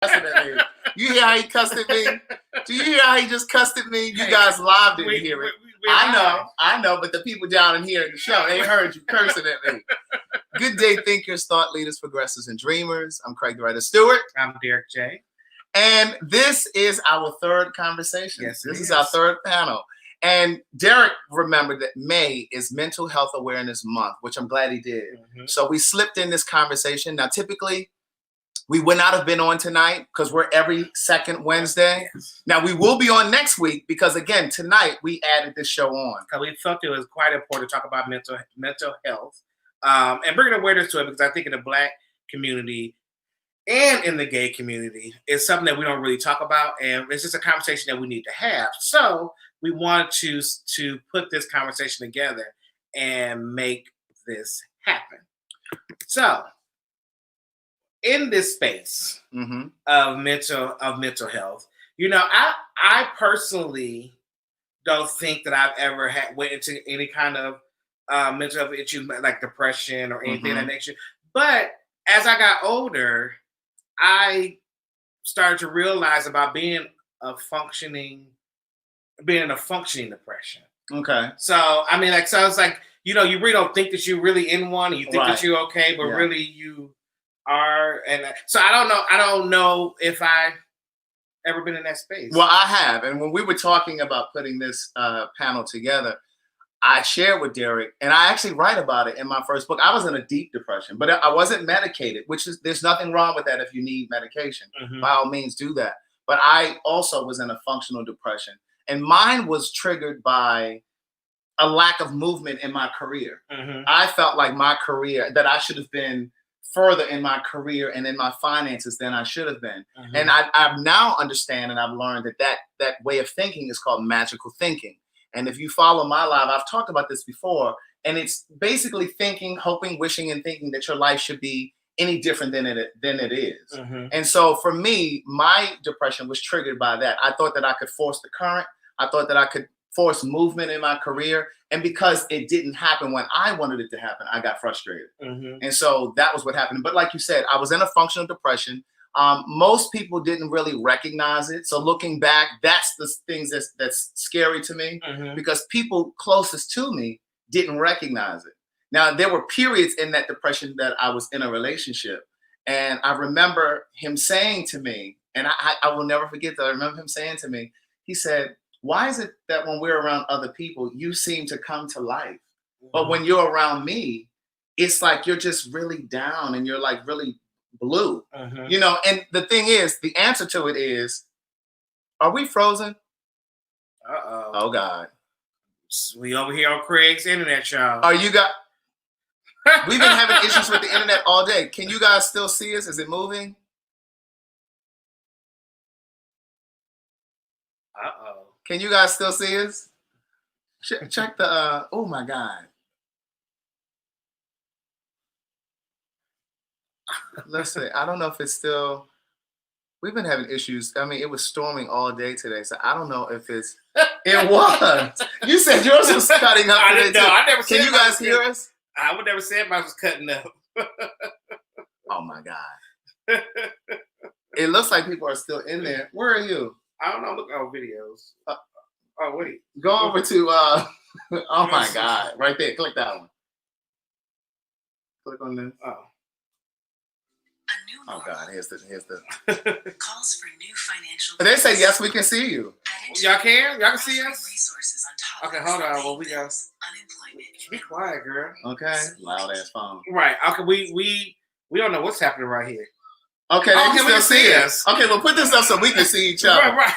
cussing at me. You hear how he cussed at me? Do you hear how he just cussed at me? You guys live didn't hear it. I know, but the people down in here in the show, they heard you cursing at me. Good day, thinkers, thought leaders, progressives, and dreamers. I'm Craig the Writer Stewart. I'm Derek J. And this is our third conversation. Yes, this is our third panel. And Derek remembered that May is Mental Health Awareness Month, which I'm glad he did. Mm-hmm. So we slipped in this conversation. Now, typically, we would not have been on tonight because we're every second Wednesday. Yes. Now, we will be on next week because, again, tonight we added this show on. Because we felt it was quite important to talk about mental health and bringing awareness to it, because I think in the Black community and in the gay community, it's something that we don't really talk about, and it's just a conversation that we need to have. So we wanted to put this conversation together and make this happen. So in this space of mental health, I personally don't think that I've ever went into any kind of mental health issues like depression or anything of that nature. But as I got older, I started to realize about being in a functioning depression. Okay. So I mean, so it's like, you really don't think that you're really in one, and you think that you're okay, but really you are. And so I don't know if I've ever been in that space. Well, I have. And when we were talking about putting this panel together, I shared with Derek, and I actually write about it in my first book. I was in a deep depression, but I wasn't medicated, there's nothing wrong with that if you need medication. By all means, do that. But I also was in a functional depression, and mine was triggered by a lack of movement in my career. I felt like my career, that I should have been further in my career and in my finances than I should have been. And I've now understand, and I've learned that way of thinking is called magical thinking. And if you follow my live, I've talked about this before, and it's basically thinking, hoping, wishing, and thinking that your life should be any different than it is. And so for me, my depression was triggered by that. I thought that I could force the current. I thought that I could force movement in my career. And because it didn't happen when I wanted it to happen, I got frustrated. And so that was what happened. But like you said, I was in a functional depression. Most people didn't really recognize it. So looking back, that's the things that's scary to me, because people closest to me didn't recognize it. Now, there were periods in that depression that I was in a relationship. And I remember him saying to me, and I will never forget that. I remember him saying to me, he said, "Why is it that when we're around other people, you seem to come to life? But when you're around me, it's like you're just really down and you're like really blue." And the thing is, the answer to it is, are we frozen? Oh God. We over here on Craig's internet, y'all. Are you guys? We've been having issues with the internet all day. Can you guys still see us? Is it moving? Can you guys still see us? Check the, oh my God. Let's see. I don't know if it's still, we've been having issues. I mean, it was storming all day today, so I don't know if it was. You said yours was cutting up today too. I never said. Can you guys hear us? I would never say mine was cutting up. Oh my God. It looks like people are still in there. Where are you? I don't know. Look at our videos. Oh, wait. Go over to, oh my God. Right there. Click that one. Click on this. Oh God, here's the calls for new financial. They say yes, we can see you. Y'all can see us? Resources on top. Okay, hold on. Well, we got unemployment. Be quiet, girl. Okay, loud ass phone. Right. Okay, we don't know what's happening right here. Okay, they can still see us. Okay, well, put this up so we can see each other. Right.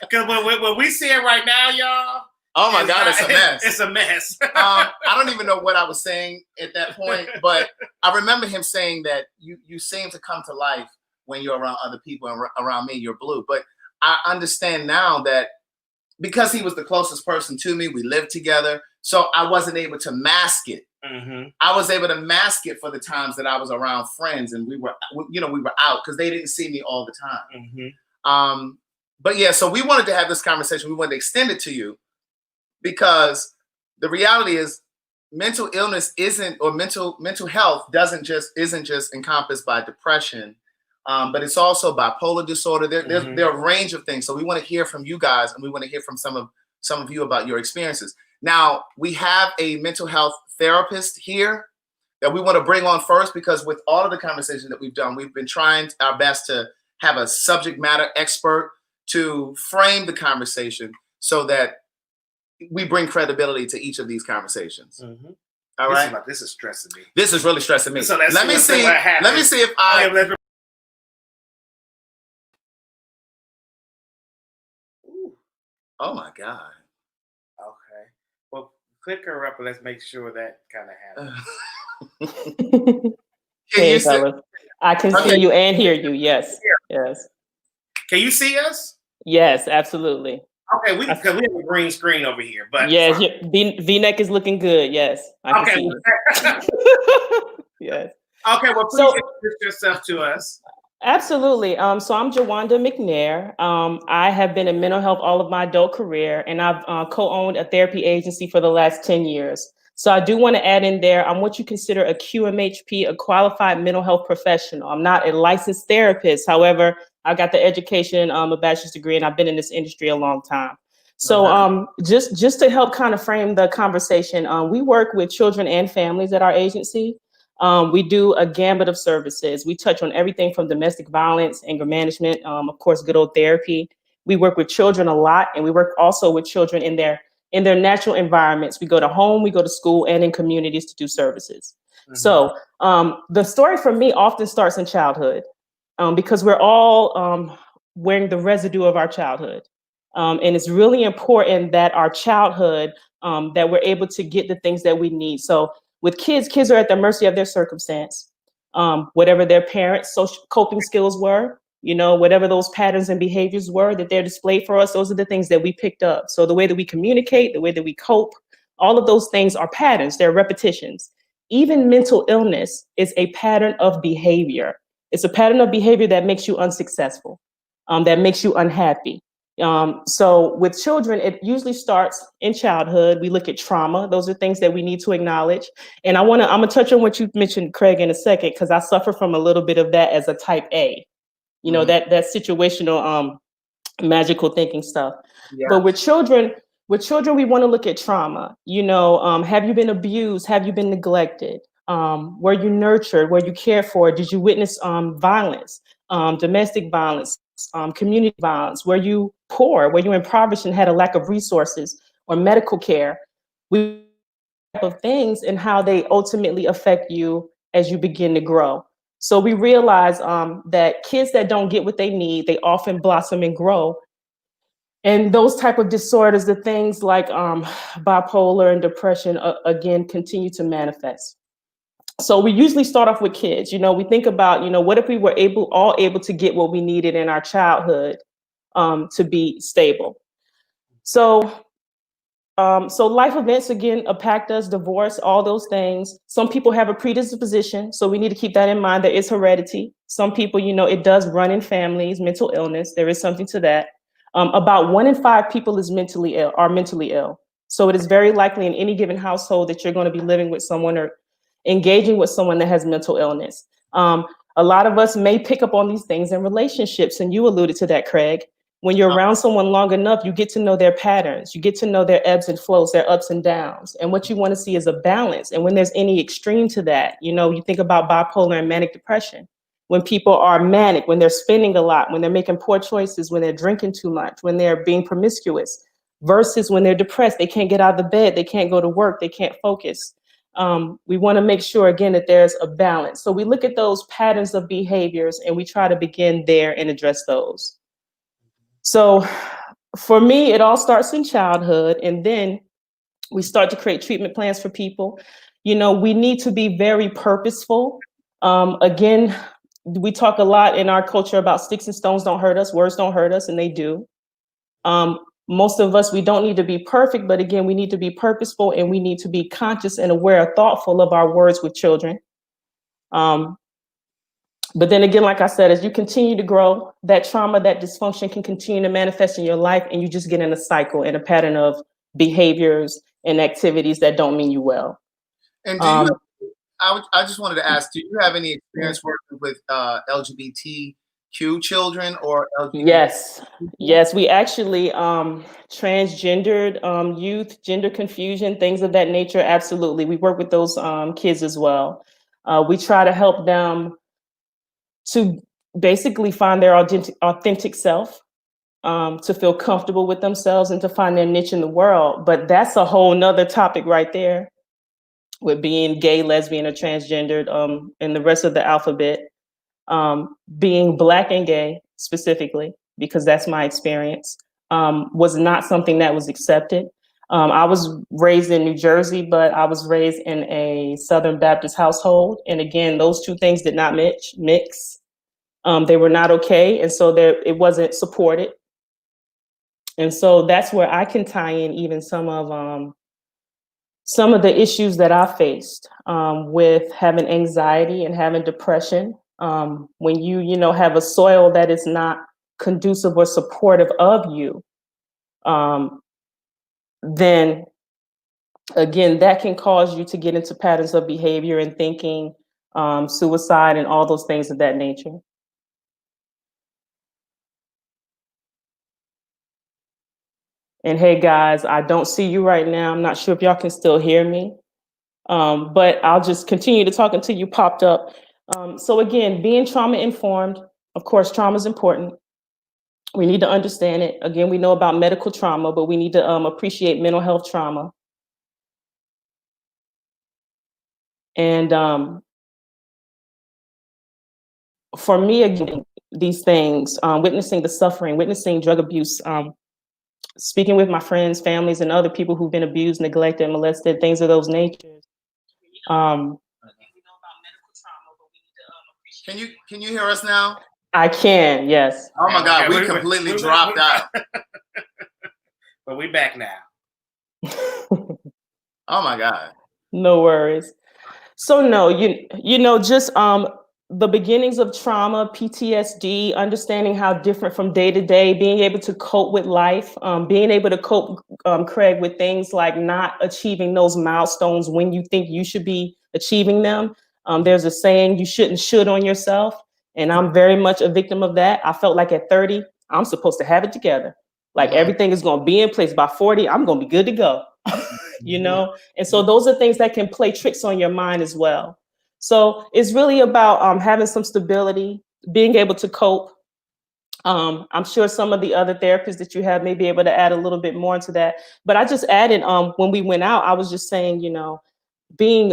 Because when we see it right now, y'all. Oh my God, it's a mess. It's a mess. I don't even know what I was saying at that point, but I remember him saying that you seem to come to life when you're around other people, and around me, you're blue. But I understand now that because he was the closest person to me, we lived together, so I wasn't able to mask it. I was able to mask it for the times that I was around friends and we were out because they didn't see me all the time. But yeah, so we wanted to have this conversation. We wanted to extend it to you because the reality is mental illness isn't, or mental health isn't just encompassed by depression, but it's also bipolar disorder. There are a range of things. So we want to hear from you guys, and we want to hear from some of you about your experiences. Now, we have a mental health therapist here that we want to bring on first, because with all of the conversation that we've done, we've been trying our best to have a subject matter expert to frame the conversation so that we bring credibility to each of these conversations. All right. This is stressing me. This is really stressing me. So let me see if I. Oh my God. Okay. Well, click her up and let's make sure that kind of happens. Hey, fellas. I can see you and hear you. Yes. Yes. Can you see us? Yes, absolutely. Okay, because we have a green screen over here, but yes, V-neck is looking good. Yes, I can see you. Yes. Okay, well, please introduce yourself to us. Absolutely. So I'm Wanda McNair. I have been in mental health all of my adult career, and I've co-owned a therapy agency for the last 10 years. So I do want to add in there, I'm what you consider a QMHP, a qualified mental health professional. I'm not a licensed therapist. However, I got the education, a bachelor's degree, and I've been in this industry a long time. So just to help kind of frame the conversation, we work with children and families at our agency. We do a gambit of services. We touch on everything from domestic violence, anger management, of course, good old therapy. We work with children a lot, and we work also with children in their natural environments. We go to home, we go to school, and in communities to do services. So the story for me often starts in childhood, because we're all wearing the residue of our childhood. And it's really important that our childhood, that we're able to get the things that we need. So with kids are at the mercy of their circumstance, whatever their parents' social coping skills were, whatever those patterns and behaviors were that they're displayed for us, those are the things that we picked up. So the way that we communicate, the way that we cope, all of those things are patterns, they're repetitions. Even mental illness is a pattern of behavior. It's a pattern of behavior that makes you unsuccessful, that makes you unhappy. So with children, it usually starts in childhood. We look at trauma. Those are things that we need to acknowledge. And I'm gonna touch on what you mentioned, Craig, in a second, because I suffer from a little bit of that as a type A, that situational, magical thinking stuff. Yeah. But with children, we want to look at trauma. Have you been abused? Have you been neglected? Were you nurtured? Were you cared for? Did you witness violence, domestic violence, community violence? Were you poor? Were you impoverished and had a lack of resources or medical care? We type of things and how they ultimately affect you as you begin to grow. So we realize that kids that don't get what they need, they often blossom and grow. And those type of disorders, the things like bipolar and depression, again, continue to manifest. So we usually start off with kids. We think about, what if we were all able to get what we needed in our childhood to be stable. So life events, again, impact us, divorce, all those things. Some people have a predisposition, so we need to keep that in mind. There is heredity. Some people, it does run in families, mental illness. There is something to that. About 1 in 5 people are mentally ill. So it is very likely in any given household that you're going to be living with someone or engaging with someone that has mental illness. A lot of us may pick up on these things in relationships, and you alluded to that, Craig. When you're around someone long enough, you get to know their patterns. You get to know their ebbs and flows, their ups and downs. And what you want to see is a balance. And when there's any extreme to that, you think about bipolar and manic depression. When people are manic, when they're spending a lot, when they're making poor choices, when they're drinking too much, when they're being promiscuous, versus when they're depressed, they can't get out of the bed, they can't go to work, they can't focus. We want to make sure, again, that there's a balance. So we look at those patterns of behaviors and we try to begin there and address those. So for me, it all starts in childhood, and then we start to create treatment plans for people. We need to be very purposeful. Again, we talk a lot in our culture about sticks and stones don't hurt us, words don't hurt us, and they do. Most of us, we don't need to be perfect, but again, we need to be purposeful, and we need to be conscious and aware, thoughtful of our words with children. But then again, like I said, as you continue to grow, that trauma, that dysfunction can continue to manifest in your life, and you just get in a cycle and a pattern of behaviors and activities that don't mean you well. And Um, I just wanted to ask, do you have any experience working with LGBTQ children or LGBT yes, people? yes, we actually transgendered youth, gender confusion, things of that nature. Absolutely, we work with those kids as well. We try to help them to basically find their authentic self, to feel comfortable with themselves and to find their niche in the world. But that's a whole nother topic right there with being gay, lesbian, or transgendered, and the rest of the alphabet. Being Black and gay specifically, because that's my experience, was not something that was accepted. I was raised in New Jersey, but I was raised in a Southern Baptist household. And again, those two things did not mix. They were not okay. And so it wasn't supported. And so that's where I can tie in even some of the issues that I faced, with having anxiety and having depression. When you have a soil that is not conducive or supportive of you, then again, that can cause you to get into patterns of behavior and thinking, suicide, and all those things of that nature. And hey, guys, I don't see you right now. I'm not sure if y'all can still hear me, but I'll just continue to talk until you popped up. So again, being trauma informed, of course, trauma is important. We need to understand it. Again, we know about medical trauma, but we need to appreciate mental health trauma. And for me, again, these things, witnessing the suffering, witnessing drug abuse, speaking with my friends, families, and other people who've been abused, neglected, molested, things of those natures. Can you hear us now? I can, yes. Oh my God, we completely dropped out. But we back now. Oh my God. No worries. So no, just the beginnings of trauma, PTSD, understanding how different from day to day, being able to cope with life, being able to cope, Craig, with things like not achieving those milestones when you think you should be achieving them. There's a saying, you shouldn't should on yourself. And I'm very much a victim of that. I felt like at 30, I'm supposed to have it together. Like everything is going to be in place. By 40, I'm going to be good to go. And so those are things that can play tricks on your mind as well. So it's really about having some stability, being able to cope. I'm sure some of the other therapists that you have may be able to add a little bit more into that. But I just added, when we went out, I was just saying, being,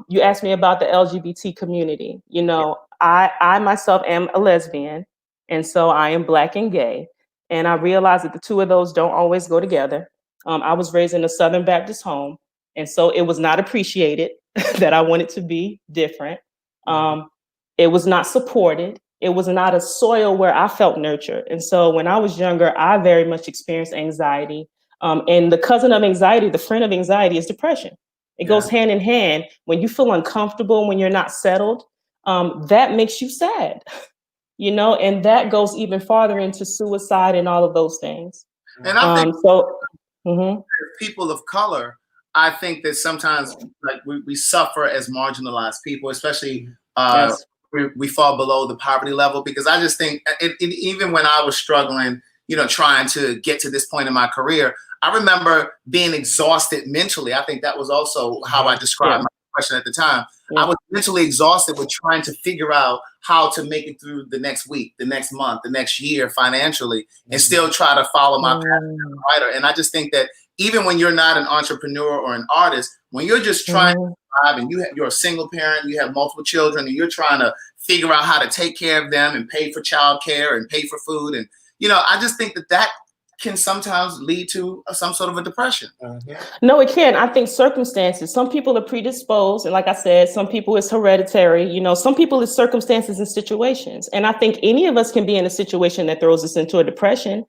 you asked me about the LGBT community. I myself am a lesbian, and so I am Black and gay. And I realized that the two of those don't always go together. I was raised in a Southern Baptist home, and so it was not appreciated that I wanted to be different. It was not supported. It was not a soil where I felt nurtured. And so when I was younger, I very much experienced anxiety. And the cousin of anxiety, the friend of anxiety, is depression. It goes hand in hand. When you feel uncomfortable, when you're not settled, that makes you sad, and that goes even farther into suicide and all of those things. And I think people of color, I think that sometimes like we suffer as marginalized people, especially Yes. we fall below the poverty level, because I just think even when I was struggling, trying to get to this point in my career, I remember being exhausted mentally. I think that was also how I described my depression at the time. I was mentally exhausted with trying to figure out how to make it through the next week, the next month, the next year financially, and still try to follow my path as a writer. And I just think that even when you're not an entrepreneur or an artist, when you're just trying to survive and you're a single parent, you have multiple children, and you're trying to figure out how to take care of them and pay for childcare and pay for food. And, I just think that can sometimes lead to some sort of a depression. No, it can. I think circumstances, some people are predisposed. And like I said, some people it's hereditary, some people it's circumstances and situations. And I think any of us can be in a situation that throws us into a depression.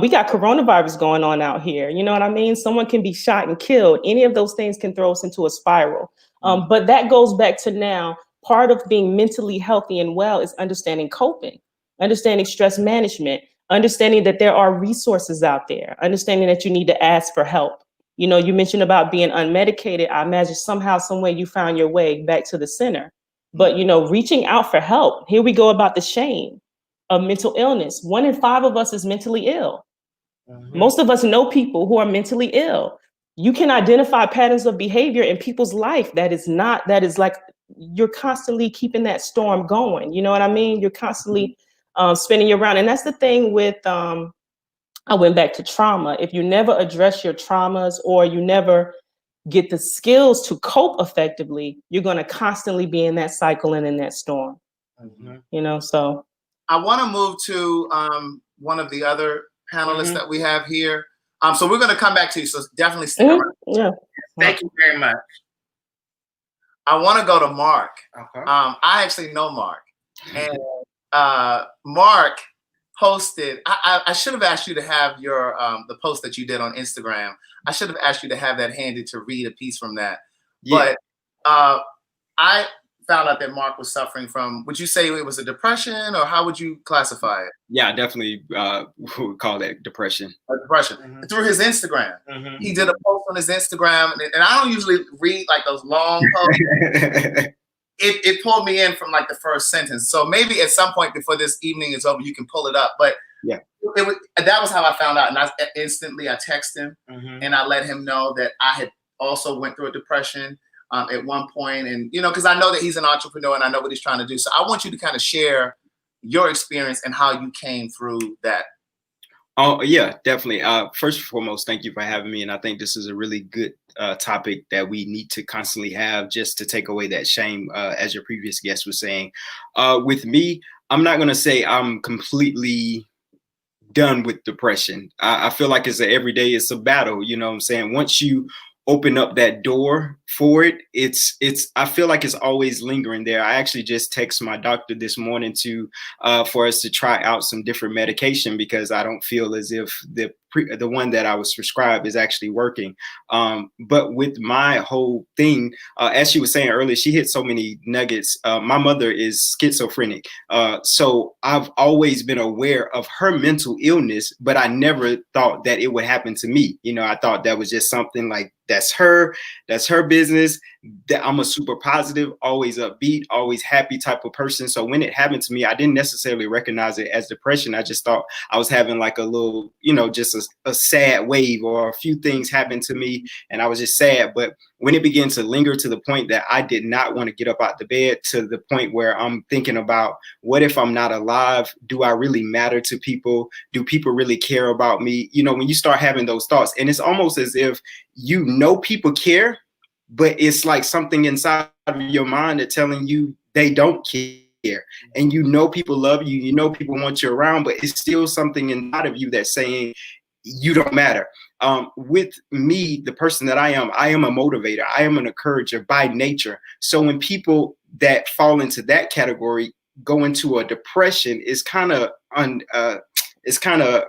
We got coronavirus going on out here. You know what I mean? Someone can be shot and killed. Any of those things can throw us into a spiral. But that goes back to now, part of being mentally healthy and well is understanding coping, understanding stress management, understanding that there are resources out there, understanding that you need to ask for help. You know, you mentioned about being unmedicated. I imagine somehow, some way you found your way back to the center. But, you know, reaching out for help. Here we go about the shame of mental illness. 1 in 5 of us is mentally ill. Most of us know people who are mentally ill. You can identify patterns of behavior in people's life that is like you're constantly keeping that storm going. You know what I mean? You're constantly spinning you around. And that's the thing with, I went back to trauma. If you never address your traumas or you never get the skills to cope effectively, you're going to constantly be in that cycle and in that storm. You know, so. I want to move to one of the other panelists that we have here. So we're going to come back to you. So definitely stay around. Yeah. Thank you very much. I want to go to Mark. Okay. I actually know Mark. And Mark posted, I should have asked you to have your, the post that you did on Instagram. I should have asked you to have that handy to read a piece from that. Yeah. But I found out that Mark was suffering from, would you say it was a depression, or how would you classify it? Yeah, definity would call that depression. A depression. Through his Instagram. He did a post on his Instagram, and I don't usually read like those long posts. It pulled me in from like the first sentence. So maybe at some point before this evening is over, you can pull it up. But yeah, that was how I found out. And I instantly texted him and I let him know that I had also went through a depression at one point. And, you know, because I know that he's an entrepreneur and I know what he's trying to do. So I want you to kind of share your experience and how you came through that. Oh, yeah, definitely. First and foremost, thank you for having me. And I think this is a really good topic that we need to constantly have just to take away that shame, as your previous guest was saying. With me, I'm not going to say I'm completely done with depression. I feel like it's every day it's a battle. You know what I'm saying? Once you open up that door for it, I feel like it's always lingering there. I actually just texted my doctor this morning for us to try out some different medication because I don't feel as if the one that I was prescribed is actually working. But with my whole thing, as she was saying earlier, she hit so many nuggets. My mother is schizophrenic. So I've always been aware of her mental illness, but I never thought that it would happen to me. You know, I thought that was just something like, that's her business. That I'm a super positive, always upbeat, always happy type of person. So when it happened to me, I didn't necessarily recognize it as depression. I just thought I was having like a little, you know, just a sad wave, or a few things happened to me and I was just sad. But when it began to linger to the point that I did not want to get up out the bed, to the point where I'm thinking about, what if I'm not alive? Do I really matter to people? Do people really care about me? You know, when you start having those thoughts, and it's almost as if you know people care, but it's like something inside of your mind that's telling you they don't care. And you know people love you, you know people want you around, but it's still something inside of you that's saying you don't matter. With me, the person that I am a motivator. I am an encourager by nature. So when people that fall into that category go into a depression, it's kind of,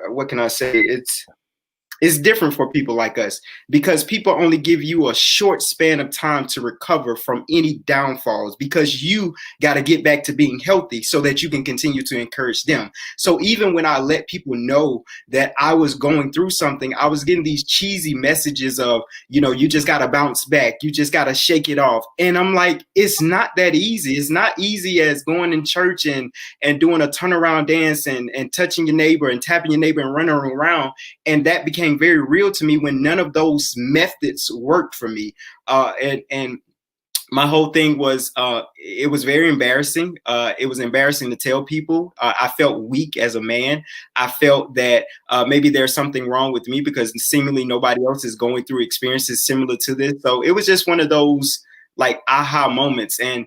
what can I say? It's different for people like us, because people only give you a short span of time to recover from any downfalls, because you got to get back to being healthy so that you can continue to encourage them. So even when I let people know that I was going through something, I was getting these cheesy messages of, you know, you just got to bounce back. You just got to shake it off. And I'm like, it's not that easy. It's not easy as going in church and doing a turnaround dance and touching your neighbor and tapping your neighbor and running around. And that became very real to me when none of those methods worked for me. And my whole thing was, it was very embarrassing. It was embarrassing to tell people. I felt weak as a man. I felt that maybe there's something wrong with me because seemingly nobody else is going through experiences similar to this. So it was just one of those like aha moments. And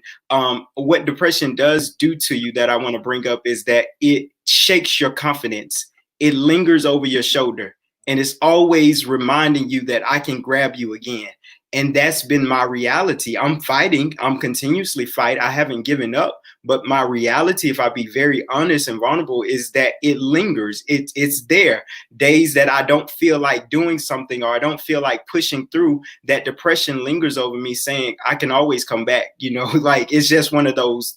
what depression does do to you that I want to bring up is that it shakes your confidence. It lingers over your shoulder. And it's always reminding you that I can grab you again. And that's been my reality. I'm fighting. I'm continuously fighting. I haven't given up, But my reality, if I be very honest and vulnerable, is that it lingers. It's there. Days that I don't feel like doing something or I don't feel like pushing through, that depression lingers over me, saying I can always come back. Like it's just one of those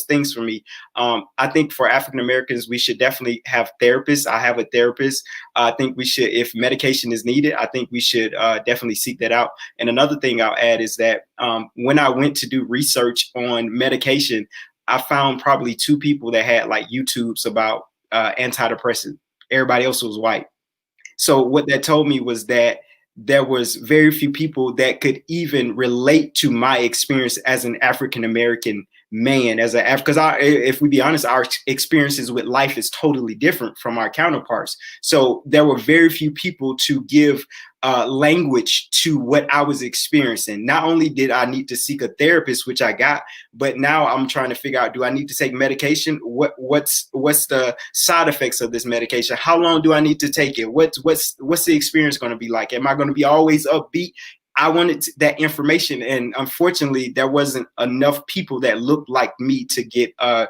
things for me. I think for African Americans, we should definitely have therapists. I have a therapist. I think we should, if medication is needed, I think we should definitely seek that out. And another thing I'll add is that when I went to do research on medication, I found probably 2 people that had like YouTubes about antidepressant. Everybody else was white. So what that told me was that there was very few people that could even relate to my experience as an African American man, because if we be honest, our experiences with life is totally different from our counterparts. So there were very few people to give language to what I was experiencing. Not only did I need to seek a therapist, which I got, but now I'm trying to figure out, do I need to take medication? What's the side effects of this medication? How long do I need to take it? What's the experience going to be like? Am I going to be always upbeat? I wanted that information, and unfortunately, there wasn't enough people that looked like me to get a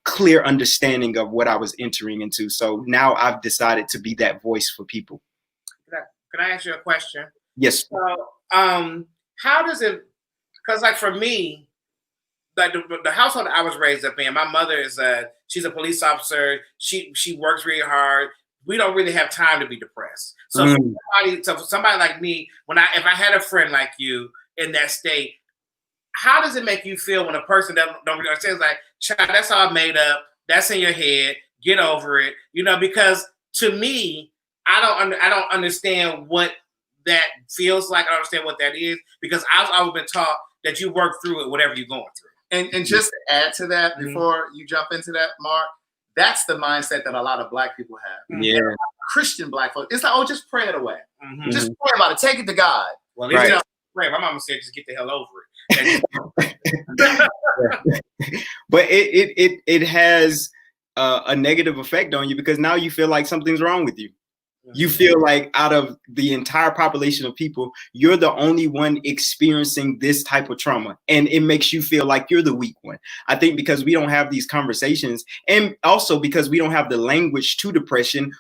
clear understanding of what I was entering into. So now I've decided to be that voice for people. Can I ask you a question? Yes. So, how does it? Because, like for me, like the household I was raised up in, my mother she's a police officer. She works really hard. We don't really have time to be depressed. So, for somebody like me, if I had a friend like you in that state, how does it make you feel when a person don't really understand? It's like, child, that's all made up. That's in your head. Get over it. Because to me, I don't understand what that feels like. I don't understand what that is, because I've always been taught that you work through it, whatever you're going through. And just to add to that, before you jump into that, Mark, that's the mindset that a lot of Black people have. Yeah. Christian Black folks. It's like, just pray it away. Just pray about it. Take it to God. Well, right. Pray. My mama said, just get the hell over it. But it has a negative effect on you, because now you feel like something's wrong with you. You feel like out of the entire population of people, you're the only one experiencing this type of trauma. And it makes you feel like you're the weak one. I think because we don't have these conversations, and also because we don't have the language to depression,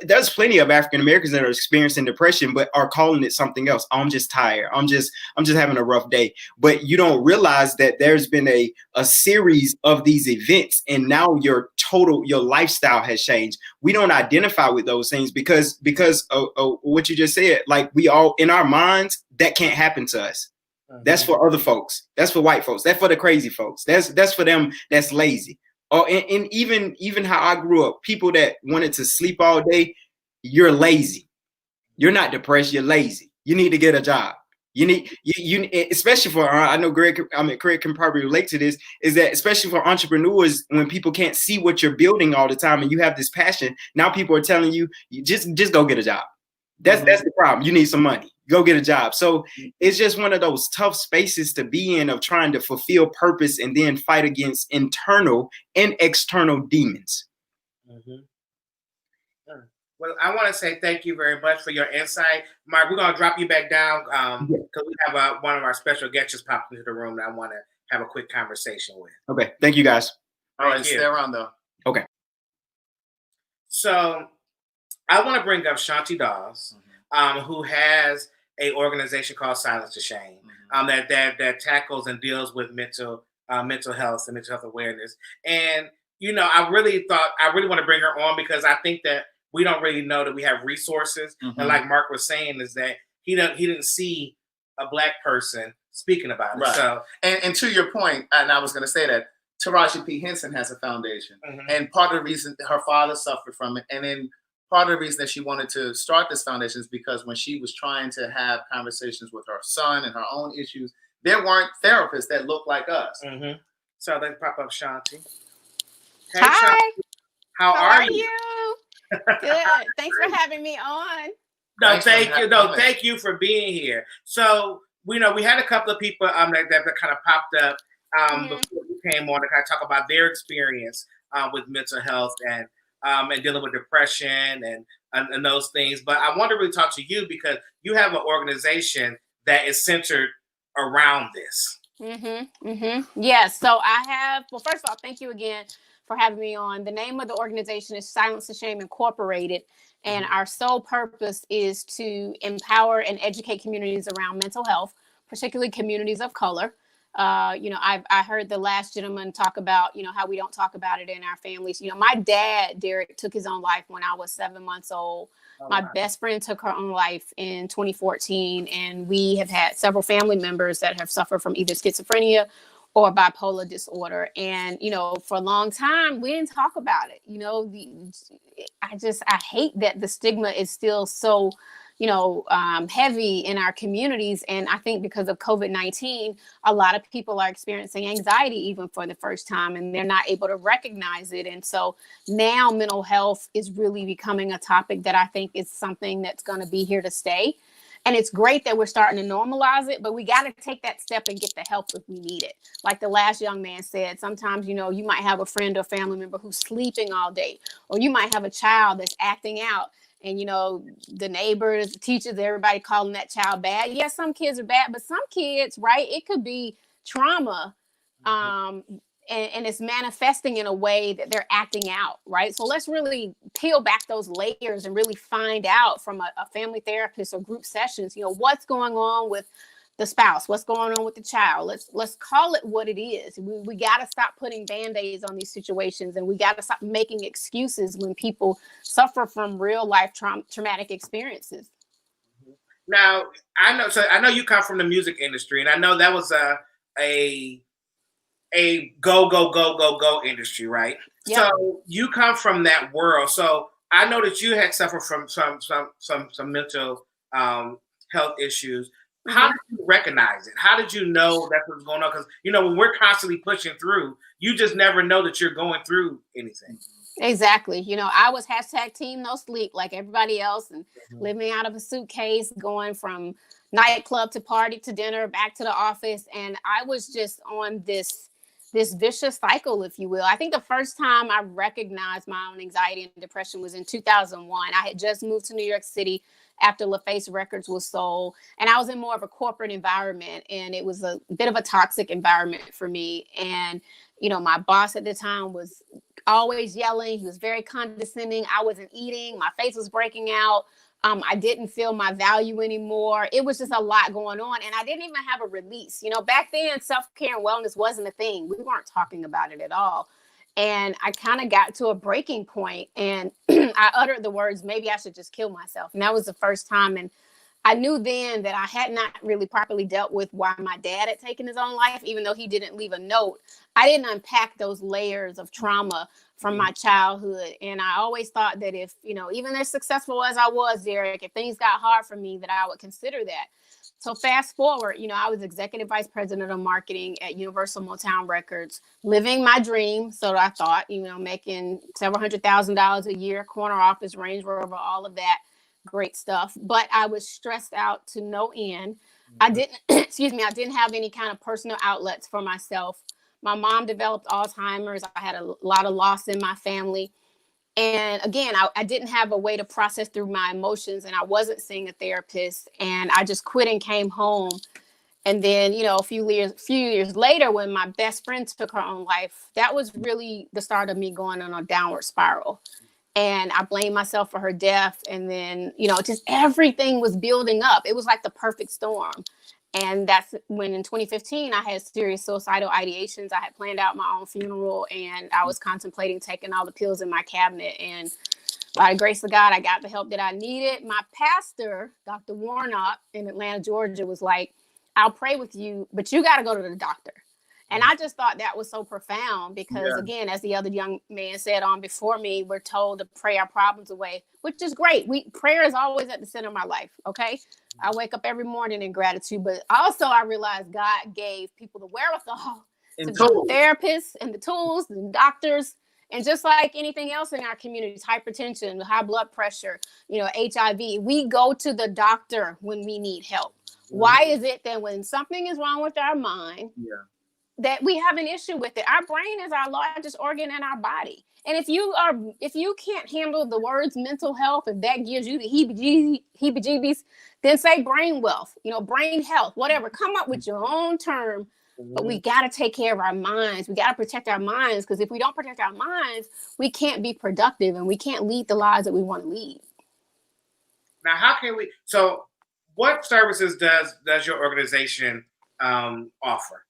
there's plenty of African Americans that are experiencing depression, but are calling it something else. I'm just tired. I'm just having a rough day. But you don't realize that there's been a series of these events, and now your lifestyle has changed. We don't identify with those things because of what you just said. Like, we all, in our minds, that can't happen to us. That's for other folks. That's for white folks. That's for the crazy folks. That's for them that's lazy. And even how I grew up, people that wanted to sleep all day, you're lazy. You're not depressed, you're lazy. You need to get a job. You especially for, I know Greg can probably relate to this, is that especially for entrepreneurs, when people can't see what you're building all the time and you have this passion, now people are telling you just go get a job. That's the problem. You need some money. Go get a job. So it's just one of those tough spaces to be in, of trying to fulfill purpose and then fight against internal and external demons. Well, I want to say thank you very much for your insight. Mark, we're going to drop you back down because we have one of our special guests just popped into the room that I want to have a quick conversation with. Okay. Thank you, guys. All right. Stay around, though. Okay. So I want to bring up Shanti Dawes, who has an organization called Silence to Shame, that tackles and deals with mental health and mental health awareness. And, I really want to bring her on because I think that we don't really know that we have resources. And like Mark was saying, is that he didn't see a Black person speaking about it. Right. So, and to your point, and I was going to say that Taraji P Henson has a foundation, and part of the reason her father suffered from it, and then part of the reason that she wanted to start this foundation is because when she was trying to have conversations with her son and her own issues, there weren't therapists that looked like us. So let's pop up Shanti. Hey, hi. Shanti. How are you? Good. Thanks for having me on. No, thank you. No, thank you for being here. So we had a couple of people that kind of popped up before we came on to kind of talk about their experience with mental health and dealing with depression and those things. But I want to really talk to you because you have an organization that is centered around this. Yes. So I have, well, first of all, thank you again for having me on. The name of the organization is Silence to Shame Incorporated. And our sole purpose is to empower and educate communities around mental health, particularly communities of color. I heard the last gentleman talk about, how we don't talk about it in our families. My dad, Derek, took his own life when I was 7 months old. My best friend took her own life in 2014, and we have had several family members that have suffered from either schizophrenia or bipolar disorder. And, for a long time, we didn't talk about it. I hate that the stigma is still so, heavy in our communities. And I think because of COVID-19, a lot of people are experiencing anxiety even for the first time, and they're not able to recognize it. And so now mental health is really becoming a topic that I think is something that's going to be here to stay. And it's great that we're starting to normalize it, but we got to take that step and get the help if we need it. Like the last young man said, sometimes, you might have a friend or family member who's sleeping all day, or you might have a child that's acting out. And, the neighbors, the teachers, everybody calling that child bad. Yes, some kids are bad, but some kids, right, it could be trauma. And it's manifesting in a way that they're acting out, right? So let's really peel back those layers and really find out from a family therapist or group sessions, what's going on with the spouse, what's going on with the child. Let's call it what it is. We got to stop putting Band-Aids on these situations, and we got to stop making excuses when people suffer from real life traumatic experiences. Now, I know you come from the music industry, and I know that was a go industry, right? Yep. So you come from that world. So I know that you had suffered from some mental health issues. How did you recognize it? How did you know that's what's going on? Because, when we're constantly pushing through, you just never know that you're going through anything. Exactly. I was #team no sleep like everybody else, and living out of a suitcase, going from nightclub to party to dinner, back to the office. And I was just on this vicious cycle, if you will. I think the first time I recognized my own anxiety and depression was in 2001. I had just moved to New York City after LaFace Records was sold. And I was in more of a corporate environment, and it was a bit of a toxic environment for me. And, my boss at the time was always yelling. He was very condescending. I wasn't eating. My face was breaking out. I didn't feel my value anymore. It was just a lot going on. And I didn't even have a release. Back then, self-care and wellness wasn't a thing. We weren't talking about it at all. And I kind of got to a breaking point, and I uttered the words, maybe I should just kill myself. And that was the first time. And I knew then that I had not really properly dealt with why my dad had taken his own life, even though he didn't leave a note. I didn't unpack those layers of trauma from my childhood. And I always thought that if, even as successful as I was, Derek, if things got hard for me, that I would consider that. So fast forward, I was executive vice president of marketing at Universal Motown Records, living my dream. So I thought, making several $100,000 a year, corner office, Range Rover, all of that great stuff. But I was stressed out to no end. I didn't have any kind of personal outlets for myself. My mom developed Alzheimer's. I had a lot of loss in my family. And again, I didn't have a way to process through my emotions, and I wasn't seeing a therapist, and I just quit and came home. And then, a few years later, when my best friend took her own life, that was really the start of me going on a downward spiral. And I blamed myself for her death. And then, just everything was building up. It was like the perfect storm. And that's when in 2015, I had serious suicidal ideations. I had planned out my own funeral, and I was contemplating taking all the pills in my cabinet. And by the grace of God, I got the help that I needed. My pastor, Dr. Warnock in Atlanta, Georgia, was like, I'll pray with you, but you got to go to the doctor. And I just thought that was so profound because, again, as the other young man said on before me, we're told to pray our problems away, which is great. Prayer is always at the center of my life, okay? I wake up every morning in gratitude, but also I realized God gave people the wherewithal to go to therapists and the tools and doctors. And just like anything else in our communities, hypertension, high blood pressure, HIV, we go to the doctor when we need help. Why is it that when something is wrong with our mind, that we have an issue with it? Our brain is our largest organ in our body. And if you can't handle the words mental health, if that gives you the heebie-jeebies, then say brain wealth, brain health, whatever. Come up with your own term but we got to take care of our minds. We got to protect our minds, because if we don't protect our minds, we can't be productive and we can't lead the lives that we want to lead. Now, how can we? So, what services does your organization offer,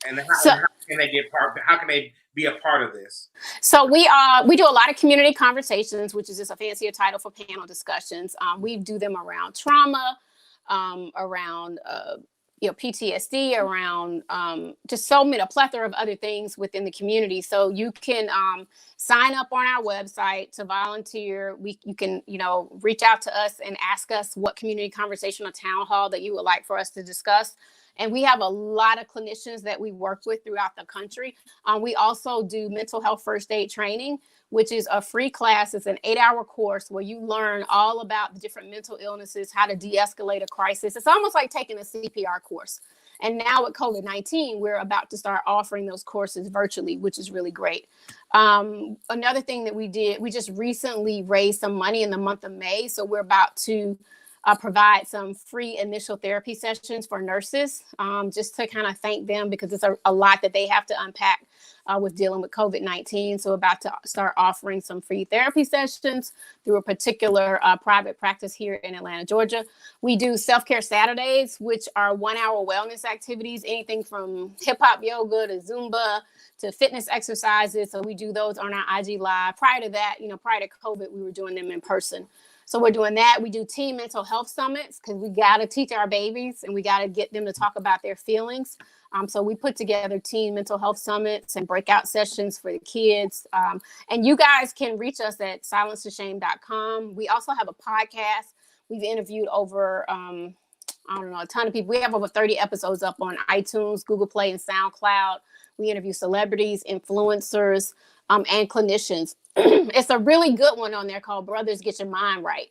and how can they get part? How can they be a part of this? So we do a lot of community conversations, which is just a fancier title for panel discussions. We do them around trauma, around PTSD, around just a plethora of other things within the community. So you can sign up on our website to volunteer. You can reach out to us and ask us what community conversation or town hall that you would like for us to discuss. And we have a lot of clinicians that we work with throughout the country. We also do mental health first aid training, which is a free class. It's an 8-hour course where you learn all about the different mental illnesses, how to de-escalate a crisis. It's almost like taking a CPR course. And now with COVID-19, we're about to start offering those courses virtually, which is really great. Another thing that we did, we just recently raised some money in the month of May. So we're about to provide some free initial therapy sessions for nurses, just to kind of thank them, because it's a lot that they have to unpack with dealing with COVID-19. So about to start offering some free therapy sessions through a particular private practice here in Atlanta, Georgia. We do self-care Saturdays, which are 1-hour wellness activities, anything from hip hop yoga to Zumba to fitness exercises. So we do those on our IG Live. Prior to that, prior to COVID, we were doing them in person. So we're doing that. We do teen mental health summits, because we got to teach our babies and we got to get them to talk about their feelings. So we put together teen mental health summits and breakout sessions for the kids. And you guys can reach us at silencetoshame.com. We also have a podcast. We've interviewed over, a ton of people. We have over 30 episodes up on iTunes, Google Play, and SoundCloud. We interview celebrities, influencers, and clinicians. It's a really good one on there called Brothers Get Your Mind Right.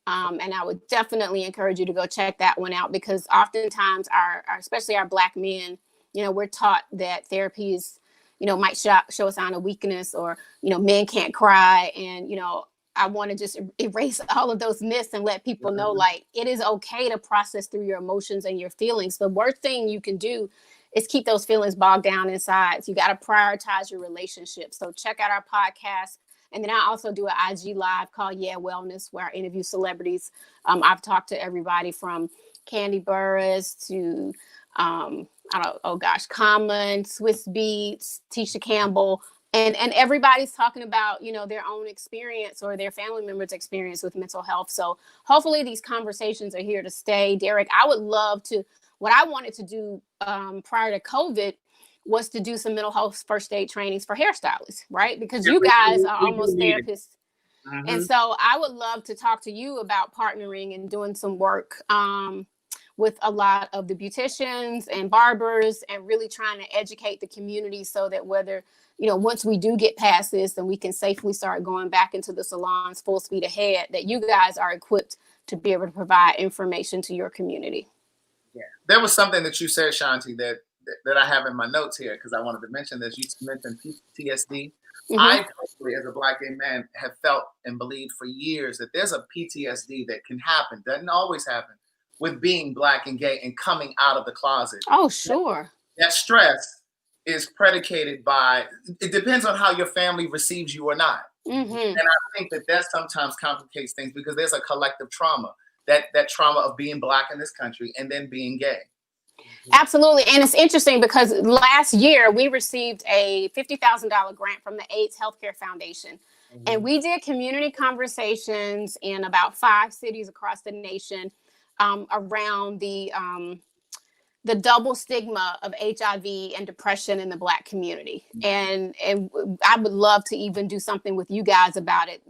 And I would definitely encourage you to go check that one out, because oftentimes especially our Black men, we're taught that therapy is, might show a sign of weakness, or, men can't cry. And, I want to just erase all of those myths and let people know, like, it is okay to process through your emotions and your feelings. The worst thing you can do is keep those feelings bogged down inside. So you got to prioritize your relationships. So check out our podcast. And then I also do an IG Live called Yeah Wellness, where I interview celebrities. I've talked to everybody from Candy Burris to, Common, Swiss Beats, Tisha Campbell. And everybody's talking about, their own experience or their family members' experience with mental health. So hopefully these conversations are here to stay. Derek, I would love to, what I wanted to do prior to COVID was to do some mental health first aid trainings for hairstylists, right? Because you guys are almost therapists. Mm-hmm. And so I would love to talk to you about partnering and doing some work with a lot of the beauticians and barbers, and really trying to educate the community so that whether, once we do get past this, then we can safely start going back into the salons full speed ahead, that you guys are equipped to be able to provide information to your community. Yeah, there was something that you said, Shanti, that I have in my notes here, because I wanted to mention this. You mentioned PTSD. Mm-hmm. I personally, as a Black gay man, have felt and believed for years that there's a PTSD that can happen, doesn't always happen, with being Black and gay and coming out of the closet. Oh, sure. That stress is predicated by, it depends on how your family receives you or not. Mm-hmm. And I think that sometimes complicates things, because there's a collective trauma, that trauma of being Black in this country and then being gay. Absolutely. And it's interesting because last year we received a $50,000 grant from the AIDS Healthcare Foundation. Mm-hmm. And we did community conversations in about 5 cities across the nation around the double stigma of HIV and depression in the Black community. Mm-hmm. And I would love to even do something with you guys about it.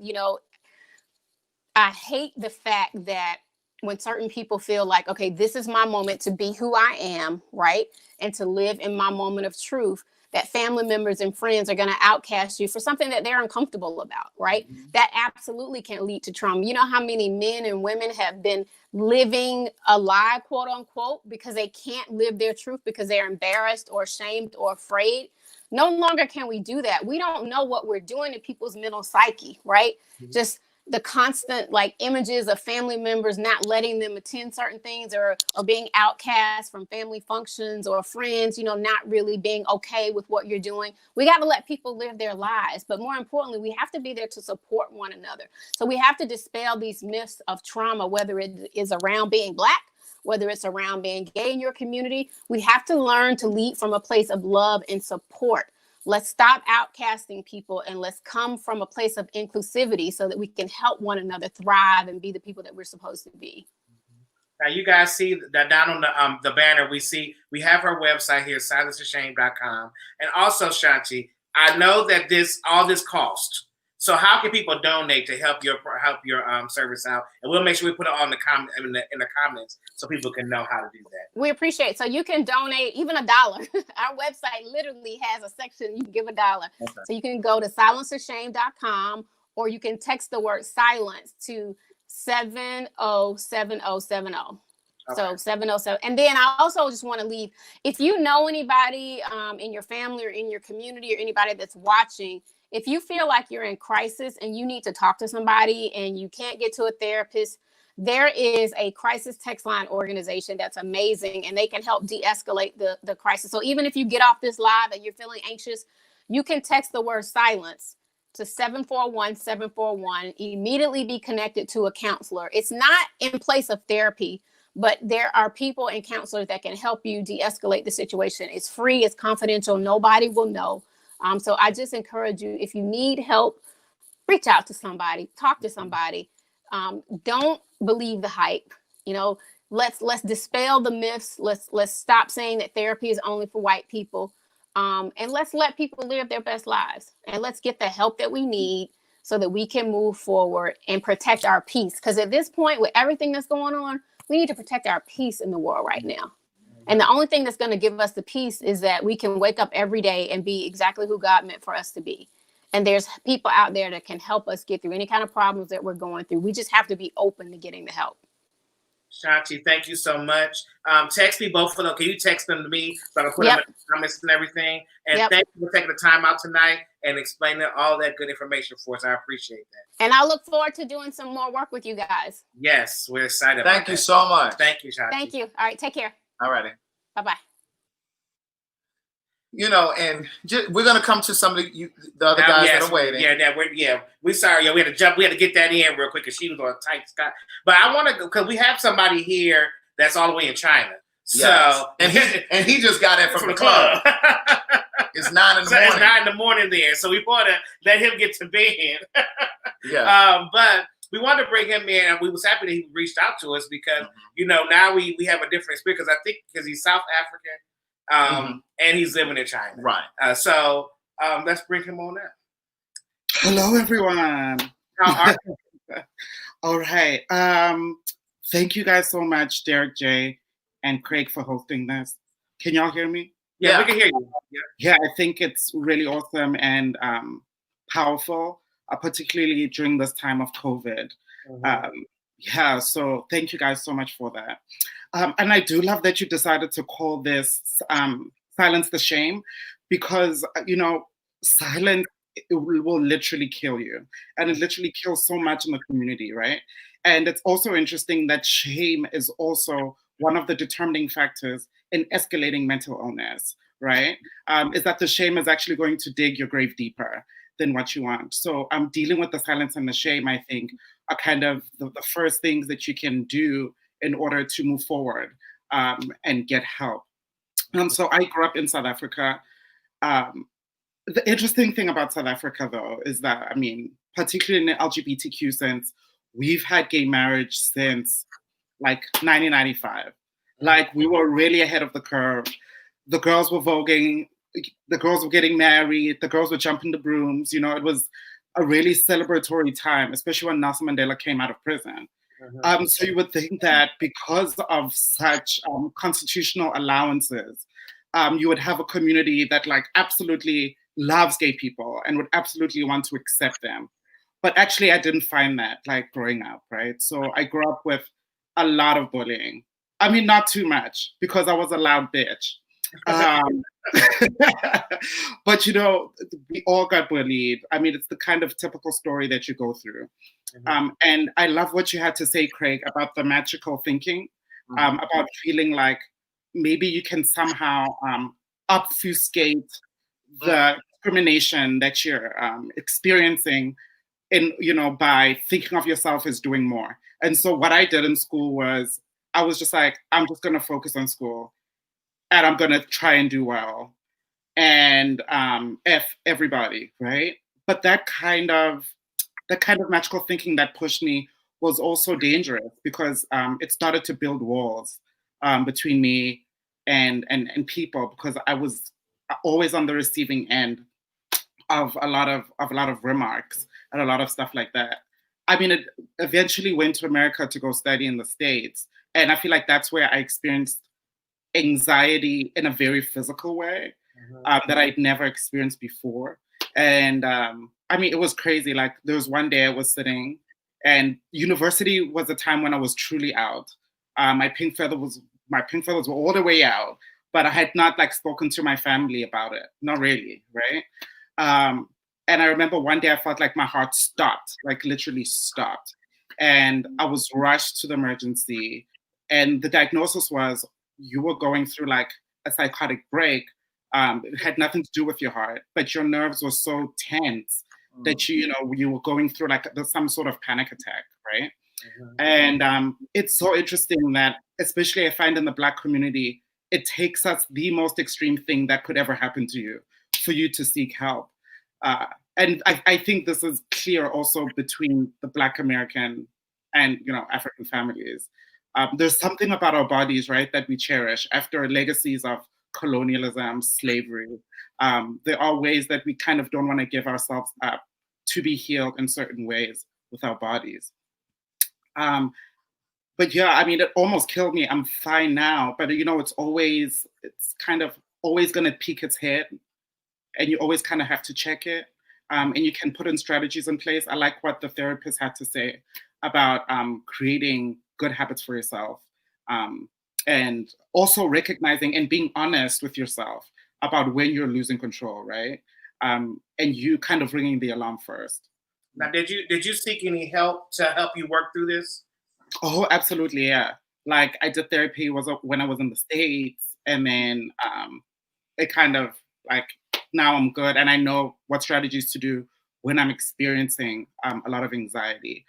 I hate the fact that when certain people feel like, okay, this is my moment to be who I am, right? And to live in my moment of truth, that family members and friends are going to outcast you for something that they're uncomfortable about, right? Mm-hmm. That absolutely can lead to trauma. You know how many men and women have been living a lie, quote unquote, because they can't live their truth because they're embarrassed or ashamed or afraid? No longer can we do that. We don't know what we're doing to people's mental psyche, right? Mm-hmm. Just the constant like images of family members not letting them attend certain things, or being outcast from family functions, or friends, not really being okay with what you're doing. We got to let people live their lives. But more importantly, we have to be there to support one another. So we have to dispel these myths of trauma, whether it is around being Black, whether it's around being gay in your community. We have to learn to lead from a place of love and support. Let's stop outcasting people, and let's come from a place of inclusivity so that we can help one another thrive and be the people that we're supposed to be. Now you guys see that down on the banner, we have her website here, silenceashame.com. And also, Shanti, I know that all this costs. So how can people donate to help your service out? And we'll make sure we put it on in the comments so people can know how to do that. We appreciate it. So you can donate even $1. Our website literally has a section you can give $1. Okay. So you can go to silenceashame.com, or you can text the word silence to 707070. Okay. So 707. And then I also just want to leave, if you know anybody in your family or in your community, or anybody that's watching, if you feel like you're in crisis and you need to talk to somebody and you can't get to a therapist, there is a crisis text line organization that's amazing, and they can help de-escalate the crisis. So even if you get off this live and you're feeling anxious, you can text the word silence to 741-741, immediately be connected to a counselor. It's not in place of therapy, but there are people and counselors that can help you de-escalate the situation. It's free, it's confidential, nobody will know. So I just encourage you, if you need help, reach out to somebody, talk to somebody. Don't believe the hype. Let's dispel the myths. Let's stop saying that therapy is only for white people. And let's let people live their best lives. And let's get the help that we need so that we can move forward and protect our peace. Because at this point, with everything that's going on, we need to protect our peace in the world right now. And the only thing that's going to give us the peace is that we can wake up every day and be exactly who God meant for us to be. And there's people out there that can help us get through any kind of problems that we're going through. We just have to be open to getting the help. Shanti, thank you so much. Text me both of them. Can you text them to me so I can put them in the comments and everything? And thank you for taking the time out tonight and explaining all that good information for us. I appreciate that. And I look forward to doing some more work with you guys. Yes, we're excited about Thank you so much. Thank you, Shanti. Thank you. All right, take care. All righty. Bye-bye. And we're gonna come to some of the other guys that are waiting. We sorry, we had to jump. We had to get that in real quick because she was on a tight spot. But I want to go because we have somebody here that's all the way in China. So and he just got in from the club. It's 9 in the morning. It's 9 in the morning there, so we want to let him get to bed. But we wanted to bring him in, and we was happy that he reached out to us because now we have a different experience because he's South African. And he's living in China. Right. So let's bring him on now. Hello, everyone. How are you? All right. Thank you guys so much, Derek J. and Craig, for hosting this. Can y'all hear me? Yeah, we can hear you. Yeah, I think it's really awesome and powerful, particularly during this time of COVID. So thank you guys so much for that. And I do love that you decided to call this Silence the Shame, because, silence will literally kill you. And it literally kills so much in the community, right? And it's also interesting that shame is also one of the determining factors in escalating mental illness, right? Is that the shame is actually going to dig your grave deeper than what you want. So dealing with the silence and the shame, I think, are kind of the first things that you can do in order to move forward and get help. So I grew up in South Africa. The interesting thing about South Africa, though, is that, particularly in the LGBTQ sense, we've had gay marriage since 1995. We were really ahead of the curve. The girls were voguing, the girls were getting married, the girls were jumping the brooms. It was a really celebratory time, especially when Nelson Mandela came out of prison. So you would think that because of such constitutional allowances, you would have a community that absolutely loves gay people and would absolutely want to accept them. But actually, I didn't find that growing up, right? So I grew up with a lot of bullying. Not too much, because I was a loud bitch. Um, but you know, we all got bullied. I mean, it's the kind of typical story that you go through. And I love what you had to say, Craig, about the magical thinking, about feeling like maybe you can somehow obfuscate the discrimination that you're experiencing in, you know, by thinking of yourself as doing more. And so what I did in school was I was just like, I'm just going to focus on school and I'm going to try and do well and F everybody, right? But that kind of magical thinking that pushed me was also dangerous because it started to build walls between me and people, because I was always on the receiving end of a lot of remarks and a lot of stuff like that. I mean, it eventually went to America to go study in the States, and I feel like that's where I experienced anxiety in a very physical way that I'd never experienced before. And I mean, it was crazy. Like there was one day I was sitting, and university was a time when I was truly out. My pink feathers were all the way out, but I had not like spoken to my family about it. Not really, right? And I remember one day I felt like my heart stopped, like literally stopped. And I was rushed to the emergency. And the diagnosis was you were going through like a psychotic break. It had nothing to do with your heart, but your nerves were so tense that you were going through like some sort of panic attack, right? And it's so interesting that, especially I find in the Black community, it takes us the most extreme thing that could ever happen to you for you to seek help. And I think this is clear also between the Black American and African families. There's something about our bodies, right, that we cherish after legacies of colonialism, slavery. There are ways that we kind of don't want to give ourselves up to be healed in certain ways with our bodies. But yeah, I mean, it almost killed me. I'm fine now, but it's kind of always going to peek its head, and you always kind of have to check it. And you can put in strategies in place. I like what the therapist had to say about creating good habits for yourself, and also recognizing and being honest with yourself about when you're losing control, right? And you kind of ringing the alarm first. Now, did you seek any help to help you work through this? Oh, absolutely, yeah. Like I did therapy when I was in the States, and then it kind of like now I'm good, and I know what strategies to do when I'm experiencing a lot of anxiety.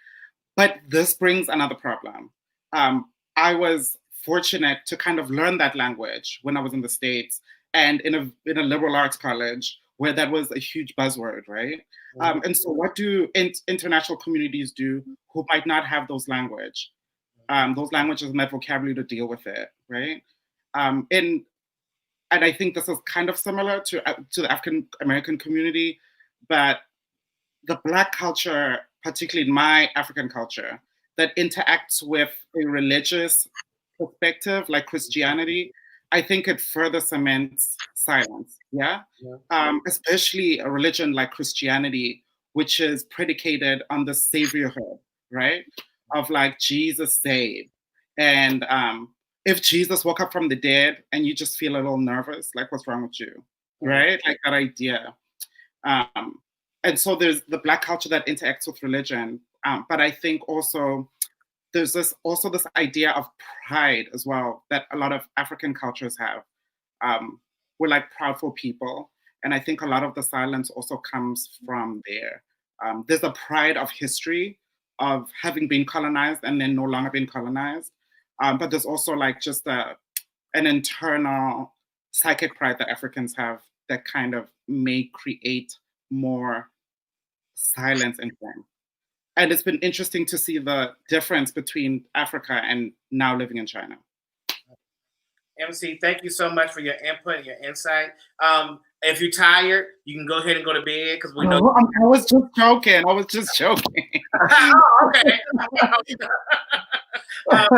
But this brings another problem. I was fortunate to kind of learn that language when I was in the States and in a liberal arts college where that was a huge buzzword, right? And so what do international communities do who might not have those languages and that vocabulary to deal with it, right? And I think this is kind of similar to the African American community, but the Black culture, particularly my African culture, that interacts with a religious perspective like Christianity, I think it further cements silence, yeah? Especially a religion like Christianity, which is predicated on the saviorhood, right? Of like Jesus saved. And if Jesus woke up from the dead and you just feel a little nervous, like what's wrong with you, right? Like that idea. And so there's the Black culture that interacts with religion. But I think also there's this idea of pride as well that a lot of African cultures have. We're like proudful people. And I think a lot of the silence also comes from there. There's a pride of history of having been colonized and then no longer being colonized. But there's also like just an internal psychic pride that Africans have that kind of may create more silence in them. And it's been interesting to see the difference between Africa and now living in China. MC, thank you so much for your input and your insight. If you're tired, you can go ahead and go to bed because we know. I was just joking. Oh, okay. We're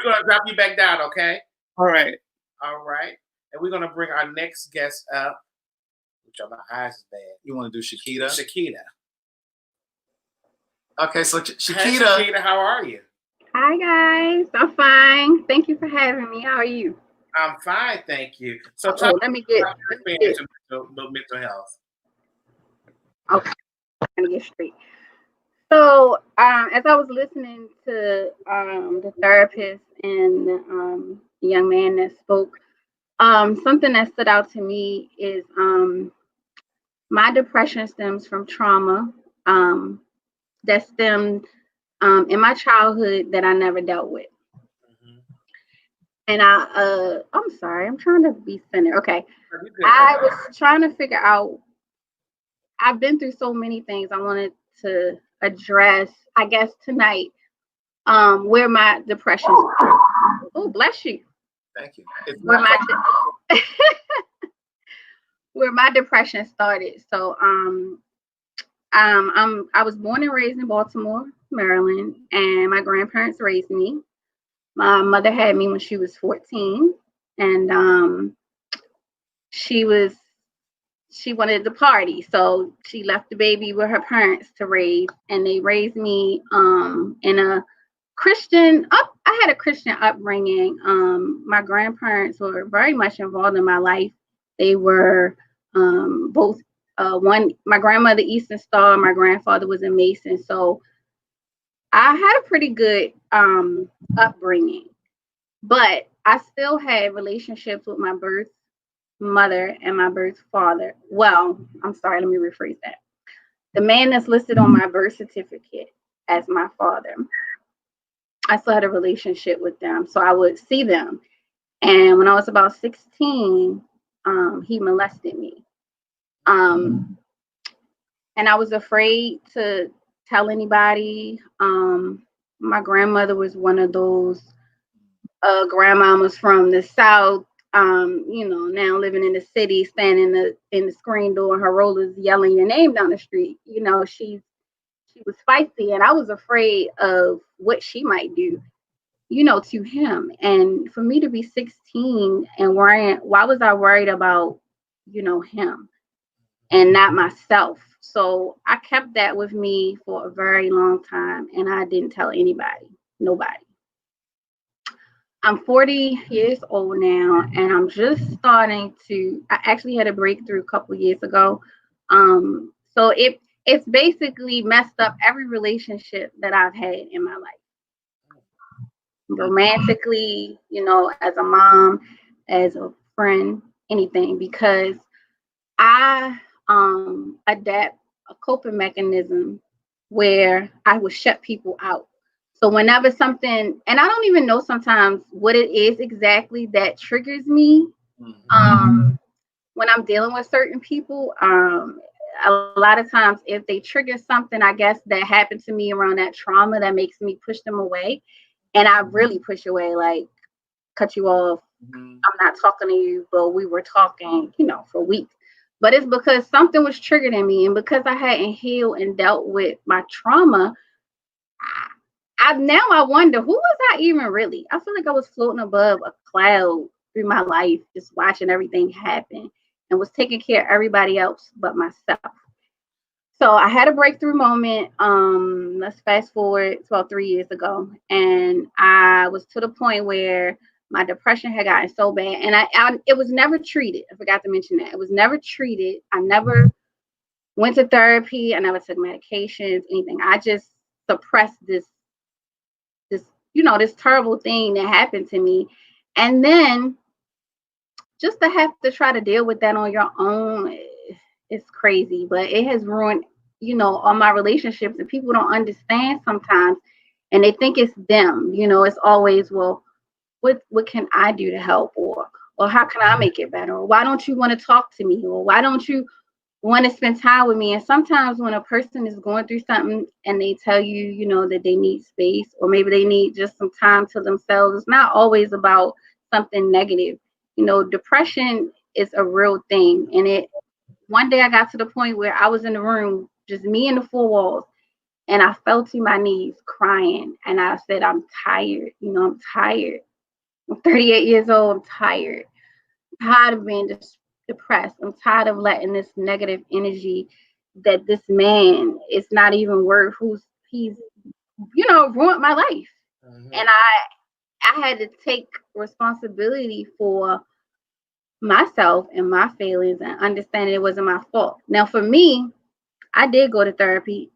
going to drop you back down, okay? All right. And we're going to bring our next guest up. Which my eyes is bad. You want to do Shakira? Shakira. Okay, so Hey, Shakira, how are you? Hi guys, I'm fine. Thank you for having me. How are you? I'm fine, thank you. So Oh, talk let me get. about your experience with mental health. Okay, let me get straight. So, as I was listening to the therapist and the young man that spoke, something that stood out to me is my depression stems from trauma that stemmed in my childhood that I never dealt with. Mhm. And I'm sorry, I'm trying to be centered. Okay, You good, I was trying to figure out. I've been through so many things. I wanted to address, I guess, tonight, where my depression. Oh, bless you. Thank you. It's Where not my where my depression started. So, I was born and raised in Baltimore, Maryland, and my grandparents raised me. My mother had me when she was 14, and she was she wanted to party, so she left the baby with her parents to raise, and they raised me in a I had a Christian upbringing. My grandparents were very much involved in my life. They were both my grandmother Eastern Star, my grandfather was a Mason, so I had a pretty good upbringing, but I still had relationships with my birth mother and my birth father. Well, I'm sorry, let me rephrase that. The man that's listed on my birth certificate as my father, I still had a relationship with them. So I would see them. And when I was about 16, he molested me. And I was afraid to tell anybody. My grandmother was one of those grandmamas from the South, now living in the city, standing in the screen door, her rollers yelling your name down the street. She was feisty, and I was afraid of what she might do, to him. And for me to be 16 and worrying, why was I worried about, him and not myself? So I kept that with me for a very long time, and I didn't tell anybody, nobody. I'm 40 years old now, and I'm just starting to. I actually had a breakthrough a couple years ago. So it's basically messed up every relationship that I've had in my life, romantically, as a mom, as a friend, anything, because I adapt a coping mechanism where I would shut people out. So whenever something, and I don't even know sometimes what it is exactly that triggers me, when I'm dealing with certain people, a lot of times if they trigger something, I guess that happened to me around that trauma, that makes me push them away. And I really push away, like cut you off. I'm not talking to you, but we were talking, for weeks. But it's because something was triggered in me, and because I hadn't healed and dealt with my trauma, I wonder, who was I even really? I feel like I was floating above a cloud through my life, just watching everything happen, and was taking care of everybody else but myself. So I had a breakthrough moment. Let's fast forward to about 3 years ago, and I was to the point where my depression had gotten so bad, and it was never treated. I forgot to mention that it was never treated. I never went to therapy. I never took medications, anything. I just suppressed this this terrible thing that happened to me, and then just to have to try to deal with that on your own, it's crazy. But it has ruined, all my relationships, and people don't understand sometimes, and they think it's them. It's always, well, what can I do to help, or how can I make it better, or why don't you want to talk to me, or why don't you want to spend time with me? And sometimes when a person is going through something and they tell you, that they need space, or maybe they need just some time to themselves, it's not always about something negative. Depression is a real thing. And one day I got to the point where I was in the room, just me and the four walls, and I fell to my knees crying. And I said, I'm tired. I'm tired. I'm 38 years old. I'm tired. Tired of being depressed. I'm tired of letting this negative energy that this man is not even worth, he's ruined my life. And I had to take responsibility for myself and my feelings and understanding it wasn't my fault. Now, for me, I did go to therapy.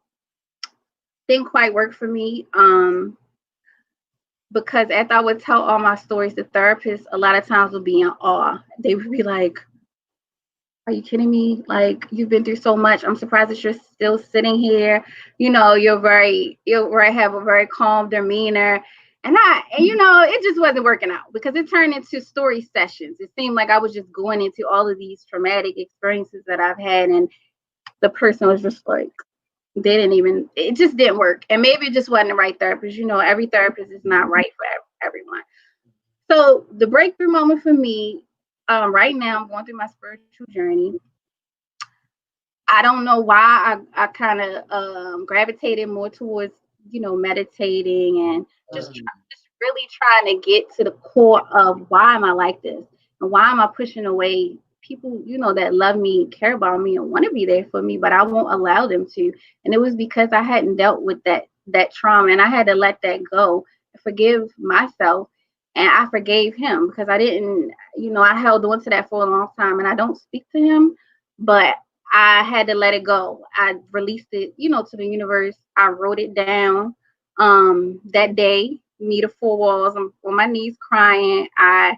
Didn't quite work for me. Because after I would tell all my stories, the therapist a lot of times would be in awe. They would be like, "Are you kidding me? Like, you've been through so much. I'm surprised that you're still sitting here. You know, you have a very calm demeanor." And it just wasn't working out because it turned into story sessions. It seemed like I was just going into all of these traumatic experiences that I've had, and the person was just like, it just didn't work. And maybe it just wasn't the right therapist. Every therapist is not right for everyone. So the breakthrough moment for me, right now, I'm going through my spiritual journey. I don't know why I kind of gravitated more towards, meditating and just really trying to get to the core of why am I like this? And why am I pushing away people, that love me, care about me, and want to be there for me, but I won't allow them to. And it was because I hadn't dealt with that trauma, and I had to let that go, forgive myself, and I forgave him because I didn't, I held on to that for a long time, and I don't speak to him, but I had to let it go. I released it, to the universe. I wrote it down. That day, me to four walls, I'm on my knees crying. I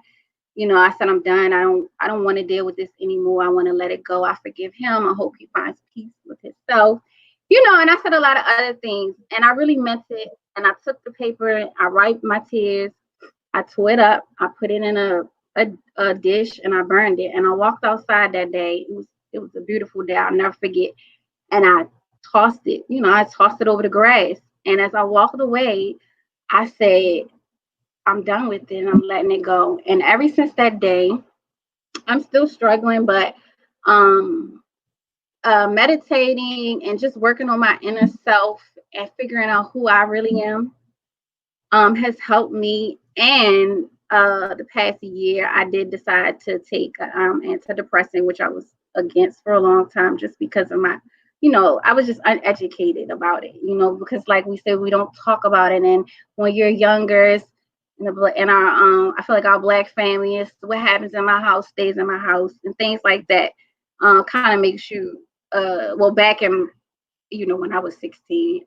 said, I'm done. I don't want to deal with this anymore. I want to let it go. I forgive him. I hope he finds peace with himself. And I said a lot of other things, and I really meant it. And I took the paper, I wiped my tears, I tore it up, I put it in a dish, and I burned it. And I walked outside that day. It was a beautiful day. I'll never forget. And I tossed it. I tossed it over the grass. And as I walked away, I said, I'm done with it. I'm letting it go. And ever since that day, I'm still struggling, but meditating and just working on my inner self and figuring out who I really am has helped me. And the past year, I did decide to take antidepressant, which I was against for a long time just because of my, I was just uneducated about it, because like we said, we don't talk about it. And when you're younger, I feel like our Black family is what happens in my house stays in my house, and things like that kind of makes you back in when I was 16,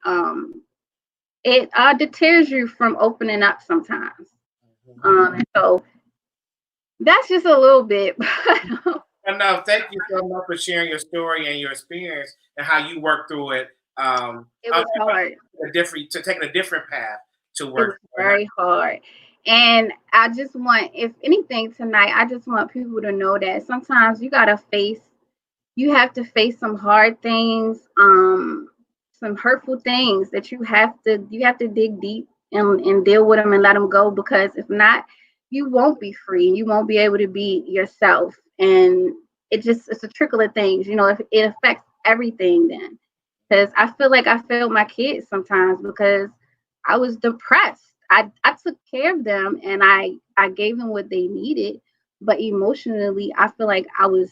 it deters you from opening up sometimes. And so that's just a little bit. No, thank you so much for sharing your story and your experience and how you worked through it. It was hard. Taking a different path to work. It was very hard. And I just want, if anything tonight, I just want people to know that sometimes you have to face some hard things, some hurtful things that you have to dig deep and deal with them and let them go, because if not, you won't be free. You won't be able to be yourself. And it's a trickle of things, if it affects everything then. Because I feel like I failed my kids sometimes because I was depressed. I took care of them and I gave them what they needed, but emotionally I feel like I was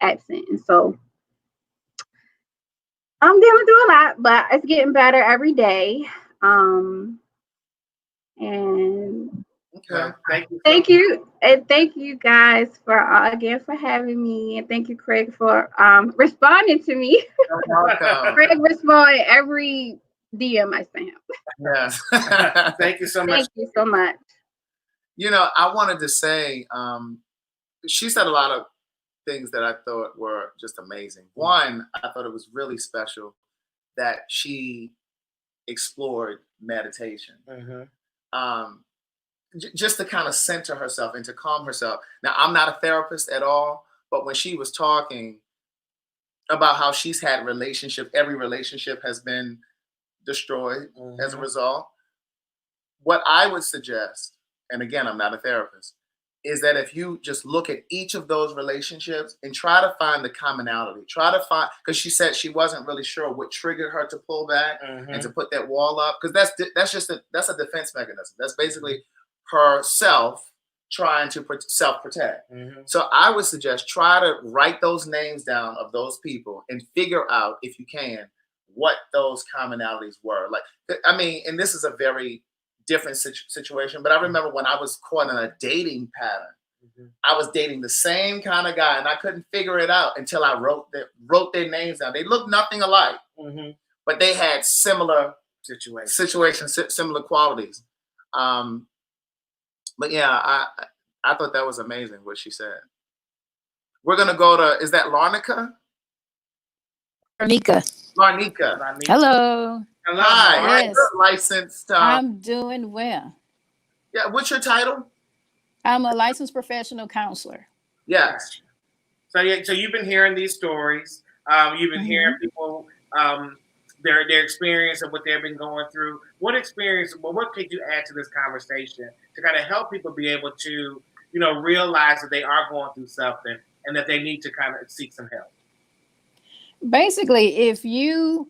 absent. And so I'm dealing through a lot, but it's getting better every day. And okay, thank you, and thank you guys for again for having me, and thank you, Craig, for responding to me. Craig responded every DM I sent him. Yes. Thank you so much. Thank you so much. I wanted to say, she said a lot of things that I thought were just amazing. One, I thought it was really special that she explored meditation. Just to kind of center herself and to calm herself. Now, I'm not a therapist at all, but when she was talking about how she's had every relationship has been destroyed as a result, what I would suggest, and again, I'm not a therapist, is that if you just look at each of those relationships and try to find the commonality, because she said she wasn't really sure what triggered her to pull back and to put that wall up, because that's a defense mechanism. That's basically herself trying to self-protect. So I would suggest try to write those names down of those people and figure out, if you can, what those commonalities were. And this is a very different situation. But I remember when I was caught in a dating pattern, I was dating the same kind of guy, and I couldn't figure it out until I wrote their names down. They looked nothing alike, but they had similar situations, similar qualities. But yeah, I thought that was amazing what she said. We're gonna go to, is that Larnica? Larnica. Hello. Hello. Hi. Yes. You're licensed. I'm doing well. Yeah. What's your title? I'm a licensed professional counselor. Yes. So you've been hearing these stories. You've been hearing people their experience and what they've been going through. What could you add to this conversation to kind of help people be able to, realize that they are going through something and that they need to kind of seek some help? Basically, if you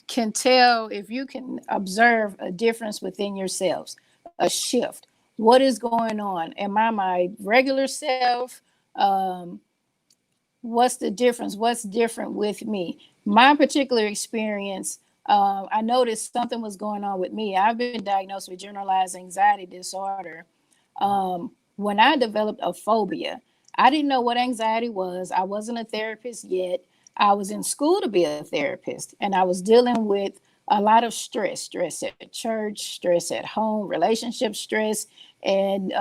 can observe a difference within yourselves, a shift, what is going on? Am I my regular self? What's the difference? What's different with me? My particular experience, I noticed something was going on with me. I've been diagnosed with generalized anxiety disorder. When I developed a phobia, I didn't know what anxiety was. I wasn't a therapist yet. I was in school to be a therapist, and I was dealing with a lot of stress at church, stress at home, relationship stress, and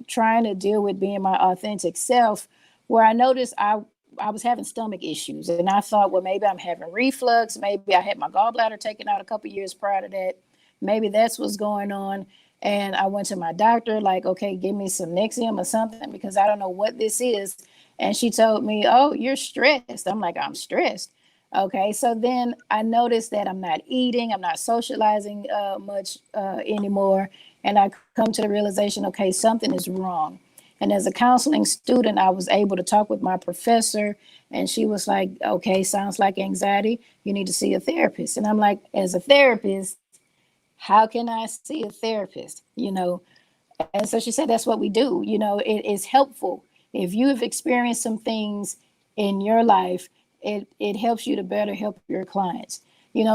trying to deal with being my authentic self, where I noticed I was having stomach issues. And I thought, well, maybe I'm having reflux. Maybe I had my gallbladder taken out a couple years prior to that. Maybe that's what's going on. And I went to my doctor, like, okay, give me some Nexium or something, because I don't know what this is. And she told me, oh, you're stressed. I'm like, I'm stressed. Okay. So then I noticed that I'm not eating, I'm not socializing much anymore. And I come to the realization, okay, something is wrong. And as a counseling student, I was able to talk with my professor, and she was like, okay, sounds like anxiety. You need to see a therapist. And I'm like, as a therapist, how can I see a therapist? And so she said, that's what we do. It is helpful. If you have experienced some things in your life, it helps you to better help your clients.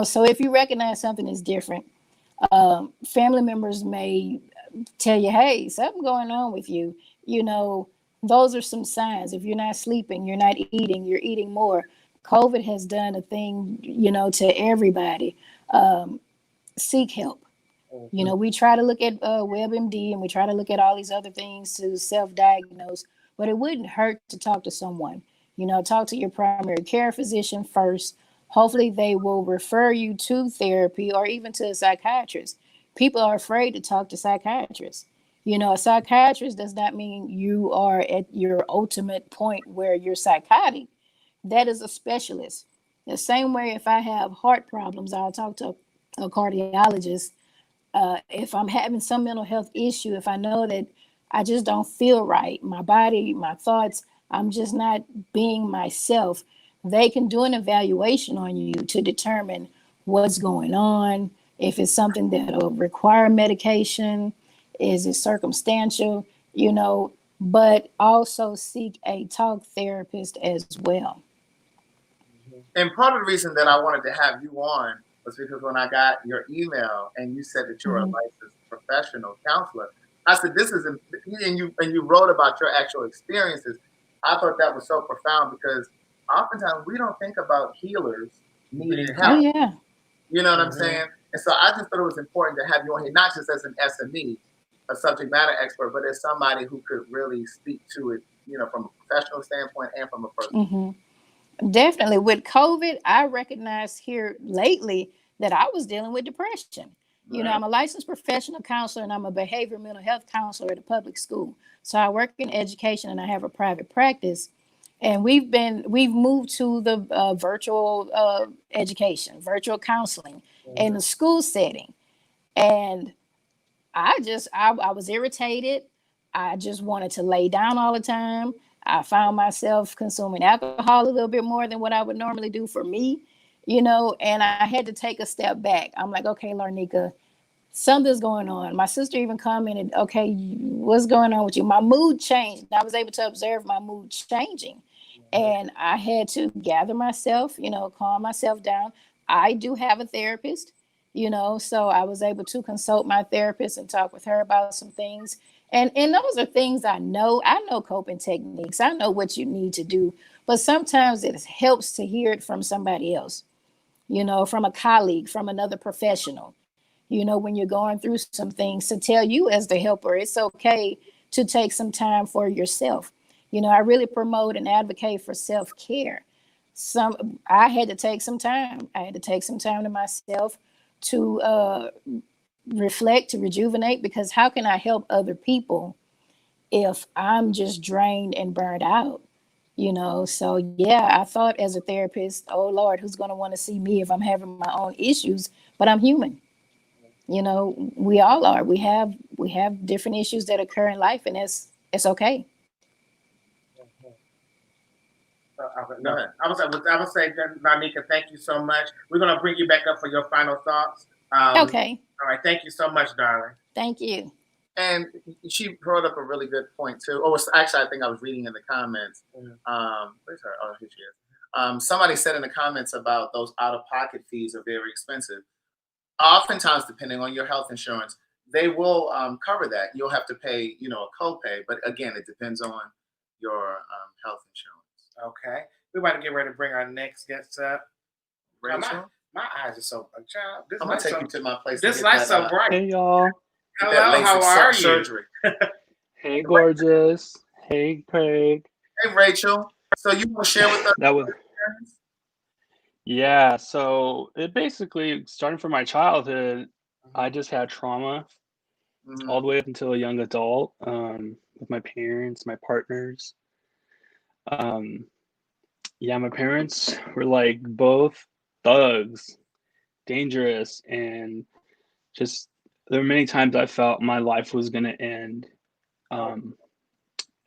So if you recognize something is different, family members may tell you, hey, something going on with you. Those are some signs. If you're not sleeping, you're not eating, you're eating more. COVID has done a thing, to everybody. Seek help. We try to look at WebMD, and we try to look at all these other things to self-diagnose, but it wouldn't hurt to talk to someone. Talk to your primary care physician first. Hopefully they will refer you to therapy or even to a psychiatrist. People are afraid to talk to psychiatrists. A psychiatrist does not mean you are at your ultimate point where you're psychotic. That is a specialist. The same way, if I have heart problems, I'll talk to a cardiologist. If I'm having some mental health issue, if I know that I just don't feel right, my body, my thoughts, I'm just not being myself, they can do an evaluation on you to determine what's going on, if it's something that'll require medication, is it circumstantial, but also seek a talk therapist as well. And part of the reason that I wanted to have you on was because when I got your email and you said that you're a licensed professional counselor, I said, this is, and you wrote about your actual experiences. I thought that was so profound because oftentimes we don't think about healers needing help. Oh, yeah. You know what I'm saying? And so I just thought it was important to have you on here, not just as an SME, a subject matter expert, but as somebody who could really speak to it, from a professional standpoint and from a personal. Definitely. With COVID, I recognized here lately that I was dealing with depression. I'm a licensed professional counselor, and I'm a behavioral mental health counselor at a public school. So I work in education, and I have a private practice. And we've moved to the virtual education, virtual counseling in the school setting. And I was irritated. I just wanted to lay down all the time. I found myself consuming alcohol a little bit more than what I would normally do for me, and I had to take a step back. I'm like, okay, Larnica, something's going on. My sister even commented, okay, what's going on with you? My mood changed. I was able to observe my mood changing. And I had to gather myself, calm myself down. I do have a therapist. So I was able to consult my therapist and talk with her about some things. And those are things I know coping techniques. I know what you need to do, but sometimes it helps to hear it from somebody else, from a colleague, from another professional, when you're going through some things, to tell you as the helper, it's okay to take some time for yourself. I really promote and advocate for self-care. I had to take some time. I had to take some time to myself to reflect, to rejuvenate, because how can I help other people if I'm just drained and burned out? So yeah, I thought as a therapist, oh Lord, who's going to want to see me if I'm having my own issues? But I'm human. We all are. We have different issues that occur in life, and it's okay. No, I would say, Nanika, thank you so much. We're gonna bring you back up for your final thoughts. Okay. All right. Thank you so much, darling. Thank you. And she brought up a really good point too. Oh, actually, I think I was reading in the comments. Where's her? Oh, here she is. Somebody said in the comments about those out-of-pocket fees are very expensive. Oftentimes, depending on your health insurance, they will cover that. You'll have to pay, a copay. But again, it depends on your health insurance. Okay. We're about to get ready to bring our next guest up. Rachel? My eyes are so child. I'm gonna take you to my place. This light's so bright. Hey y'all. Hello, how are you? Surgery. Hey gorgeous. Hey Craig. Hey Rachel. So you want to share with us? That was Yeah, so it basically starting from my childhood, I just had trauma all the way up until a young adult, with my parents, my partners. Yeah, my parents were like both thugs, dangerous, and just there were many times I felt my life was gonna end.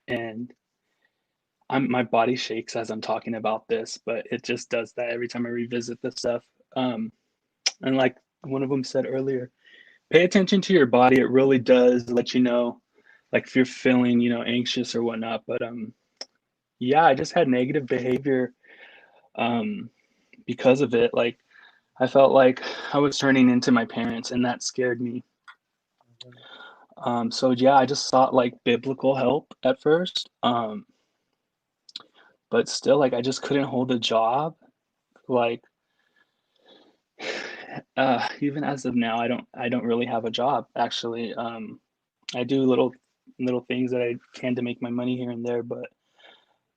And my body shakes as I'm talking about this, but it just does that every time I revisit this stuff. And like one of them said earlier, pay attention to your body. It really does let you know, like if you're feeling, anxious or whatnot. But yeah, I just had negative behavior because of it. Like I felt like I was turning into my parents, and that scared me. So yeah, I just sought like biblical help at first. But still, like I just couldn't hold a job. Like even as of now, I don't really have a job actually. I do little things that I can to make my money here and there, but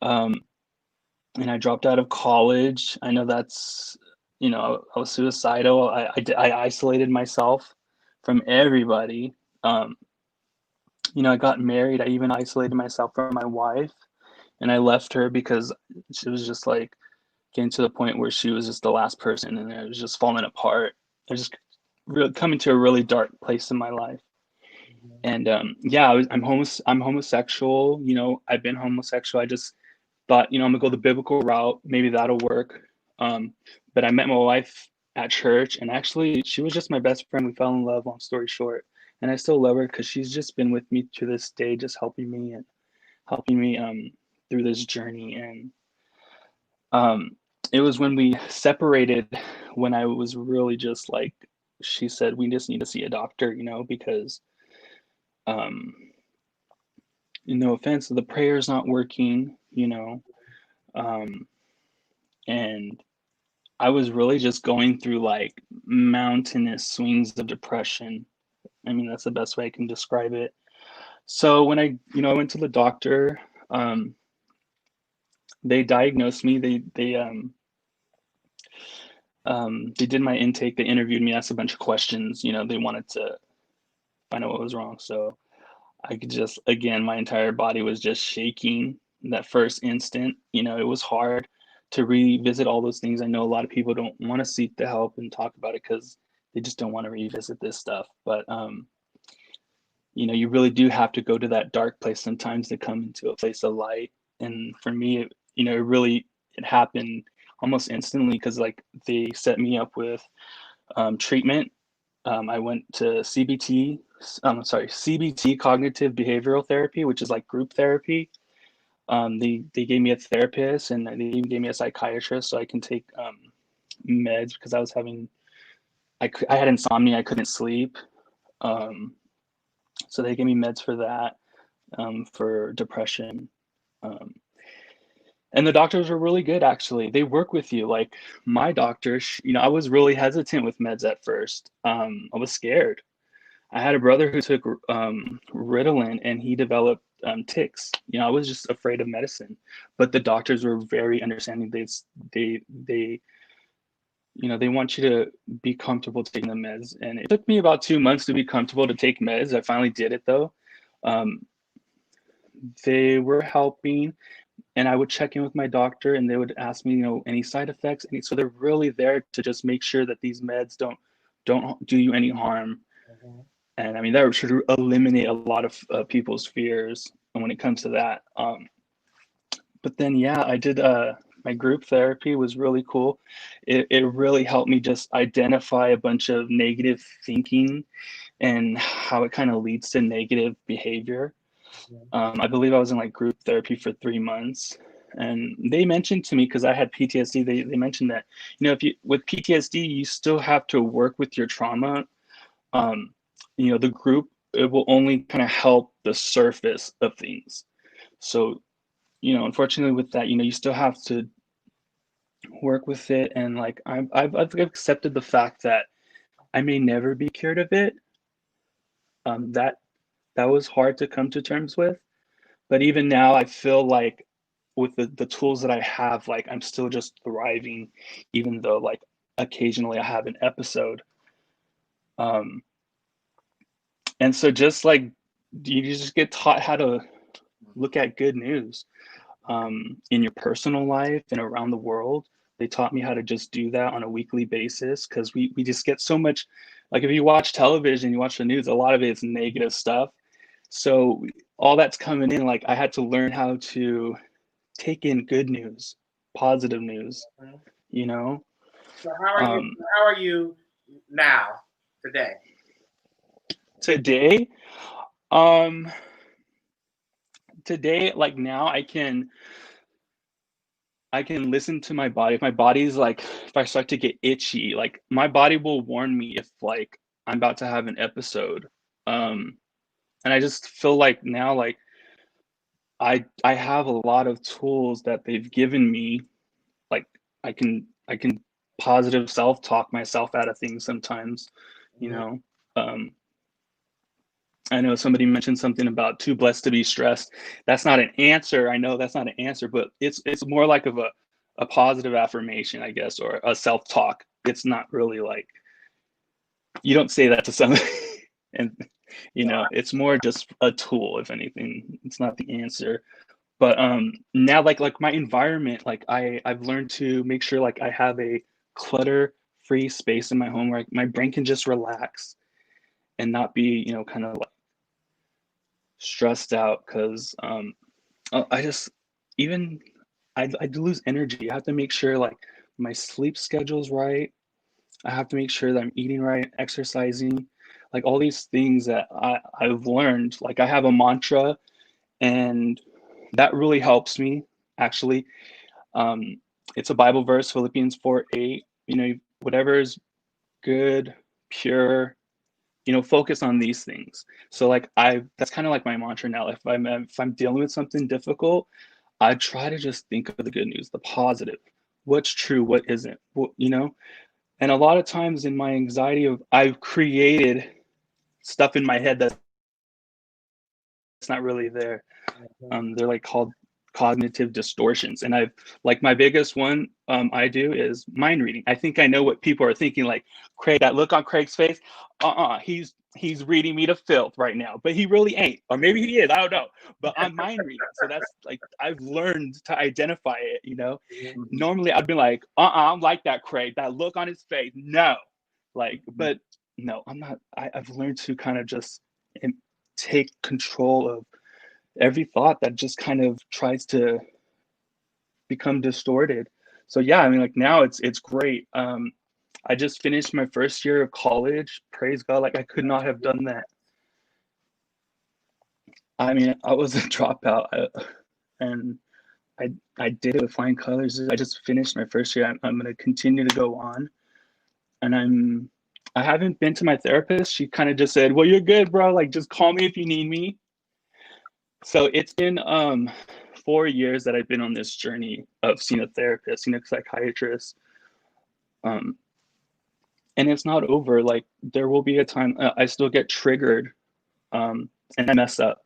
and I dropped out of college. I know that's, I was suicidal. I isolated myself from everybody. I got married. I even isolated myself from my wife, and I left her because she was just like getting to the point where she was just the last person, and it was just falling apart. I was just really coming to a really dark place in my life. And yeah, I'm homosexual. I've been homosexual. I just thought, I'm gonna go the biblical route. Maybe that'll work. But I met my wife at church, and actually, she was just my best friend. We fell in love. Long story short, and I still love her because she's just been with me to this day, just helping me through this journey. And it was when we separated when I was really just like, she said, we just need to see a doctor, because no offense, the prayer's not working, and I was really just going through like mountainous swings of depression. I mean, that's the best way I can describe it. So when I went to the doctor, they diagnosed me. They did my intake. They interviewed me, asked a bunch of questions. They wanted to find out what was wrong. So I could just, again, my entire body was just shaking in that first instant. It was hard to revisit all those things. I know a lot of people don't want to seek the help and talk about it because they just don't want to revisit this stuff. But, you really do have to go to that dark place sometimes to come into a place of light. And for me, it happened almost instantly because like they set me up with treatment. I went to CBT, cognitive behavioral therapy, which is like group therapy. They gave me a therapist, and they even gave me a psychiatrist so I can take meds because I was having I had insomnia. I couldn't sleep. So they gave me meds for that, for depression. Um, and the doctors were really good, actually. They work with you. Like my doctor, I was really hesitant with meds at first. I was scared. I had a brother who took Ritalin, and he developed tics. I was just afraid of medicine, but the doctors were very understanding. They they want you to be comfortable taking the meds, and it took me about 2 months to be comfortable to take meds. I finally did it though. They were helping, and I would check in with my doctor, and they would ask me, any side effects. And so they're really there to just make sure that these meds don't do you any harm. Mhm. And I mean, that should eliminate a lot of people's fears when it comes to that. But then, yeah, I did my group therapy was really cool. It really helped me just identify a bunch of negative thinking and how it kind of leads to negative behavior. I believe I was in like group therapy for 3 months, and they mentioned to me, because I had PTSD, they mentioned that, if you with PTSD, you still have to work with your trauma. The group, it will only kind of help the surface of things. So, unfortunately with that, you still have to work with it. And like, I've accepted the fact that I may never be cured of it. That was hard to come to terms with. But even now, I feel like with the tools that I have, like I'm still just thriving, even though like occasionally I have an episode. And so just like you just get taught how to look at good news in your personal life and around the world. They taught me how to just do that on a weekly basis, because we just get so much, like if you watch television, you watch the news, a lot of it is negative stuff. So all that's coming in, like I had to learn how to take in good news, positive news, Mhm. you know? So how are you now, today? Today, um, today, like now I can listen to my body. If my body's like, if I start to get itchy, like my body will warn me if like I'm about to have an episode. Um, and I just feel like now, like I have a lot of tools that they've given me. Like I can positive self-talk myself out of things sometimes, you Mhm. know. Um, I know somebody mentioned something about too blessed to be stressed. That's not an answer. I know that's not an answer, but it's more like of a positive affirmation, I guess, or a self-talk. It's not really like you don't say that to somebody and it's more just a tool, if anything. It's not the answer. But now like my environment, like I've learned to make sure like I have a clutter free space in my home where my brain can just relax and not be, kind of like stressed out, because I just even I do lose energy. I have to make sure like my sleep schedule's right. I have to make sure that I'm eating right, exercising, like all these things that I've learned. Like I have a mantra, and that really helps me actually. Um, it's a Bible verse, Philippians 4:8. Whatever is good, pure, focus on these things. So like that's kind of like my mantra now. If I'm dealing with something difficult, I try to just think of the good news, the positive, what's true, what isn't, and a lot of times in my anxiety, I've created stuff in my head that's not really there. Mhm. They're like called cognitive distortions. And I've like my biggest one I do is mind reading. I think I know what people are thinking, like Craig, that look on Craig's face, he's reading me to filth right now, but he really ain't. Or maybe he is, I don't know. But I'm mind reading. So that's like I've learned to identify it. Mhm. Normally I'd be like, I'm like that Craig, that look on his face. No. Like, but no, I'm not. I've learned to kind of just take control of every thought that just kind of tries to become distorted. So yeah, I mean, like now it's great. I just finished my first year of college. Praise God, like I could not have done that. I mean, I was a dropout, and I did it with flying colors. I just finished my first year. I'm going to continue to go on, and I haven't been to my therapist. She kind of just said, "Well, you're good, bro. Like, just call me if you need me." So it's been 4 years that I've been on this journey of seeing a therapist, seeing a psychiatrist. Um, and it's not over. Like, there will be a time I still get triggered, and I mess up,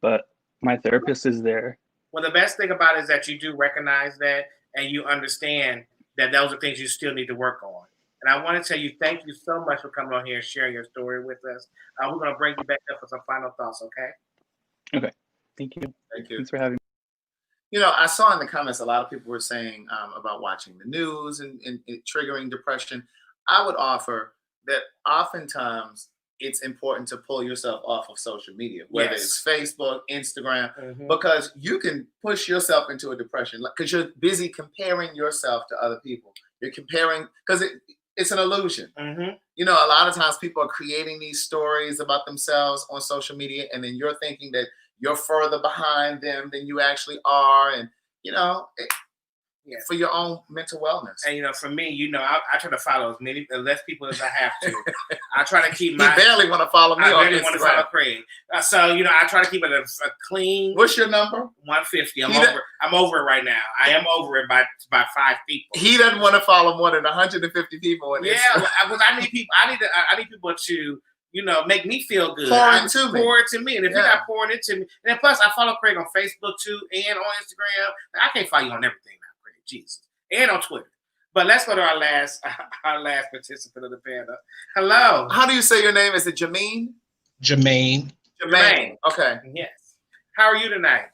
but my therapist is there. Well, the best thing about it is that you do recognize that and you understand that those are things you still need to work on. And I want to tell you, thank you so much for coming on here and sharing your story with us. We're going to bring you back up for some final thoughts, okay? Okay. Thank you. Thank you. Thanks for having me. I saw in the comments a lot of people were saying about watching the news and triggering depression. I would offer that oftentimes it's important to pull yourself off of social media, whether it's Facebook, Instagram, because you can push yourself into a depression because you're busy comparing yourself to other people. You're comparing because it's an illusion. A lot of times people are creating these stories about themselves on social media, and then you're thinking that you're further behind them than you actually are. And, for your own mental wellness. And, for me, I try to follow as less people as I have to. I try to keep my... You barely want to follow me on Instagram. I barely want to follow Craig. So, I try to keep it a clean... What's your number? 150. I'm over it right now. I am over it by 5 people. He doesn't want to follow more than 150 people on Instagram. Because I need people. I need people to... make me feel good. Pour into me. And if you're not pouring into me, and then plus I follow Craig on Facebook too and on Instagram. I can't follow you on everything now, Craig. Jesus. And on Twitter. But let's go to our last participant of the panel. Hello. How do you say your name? Is it Jermaine? Jermaine. Okay. Yes. How are you tonight?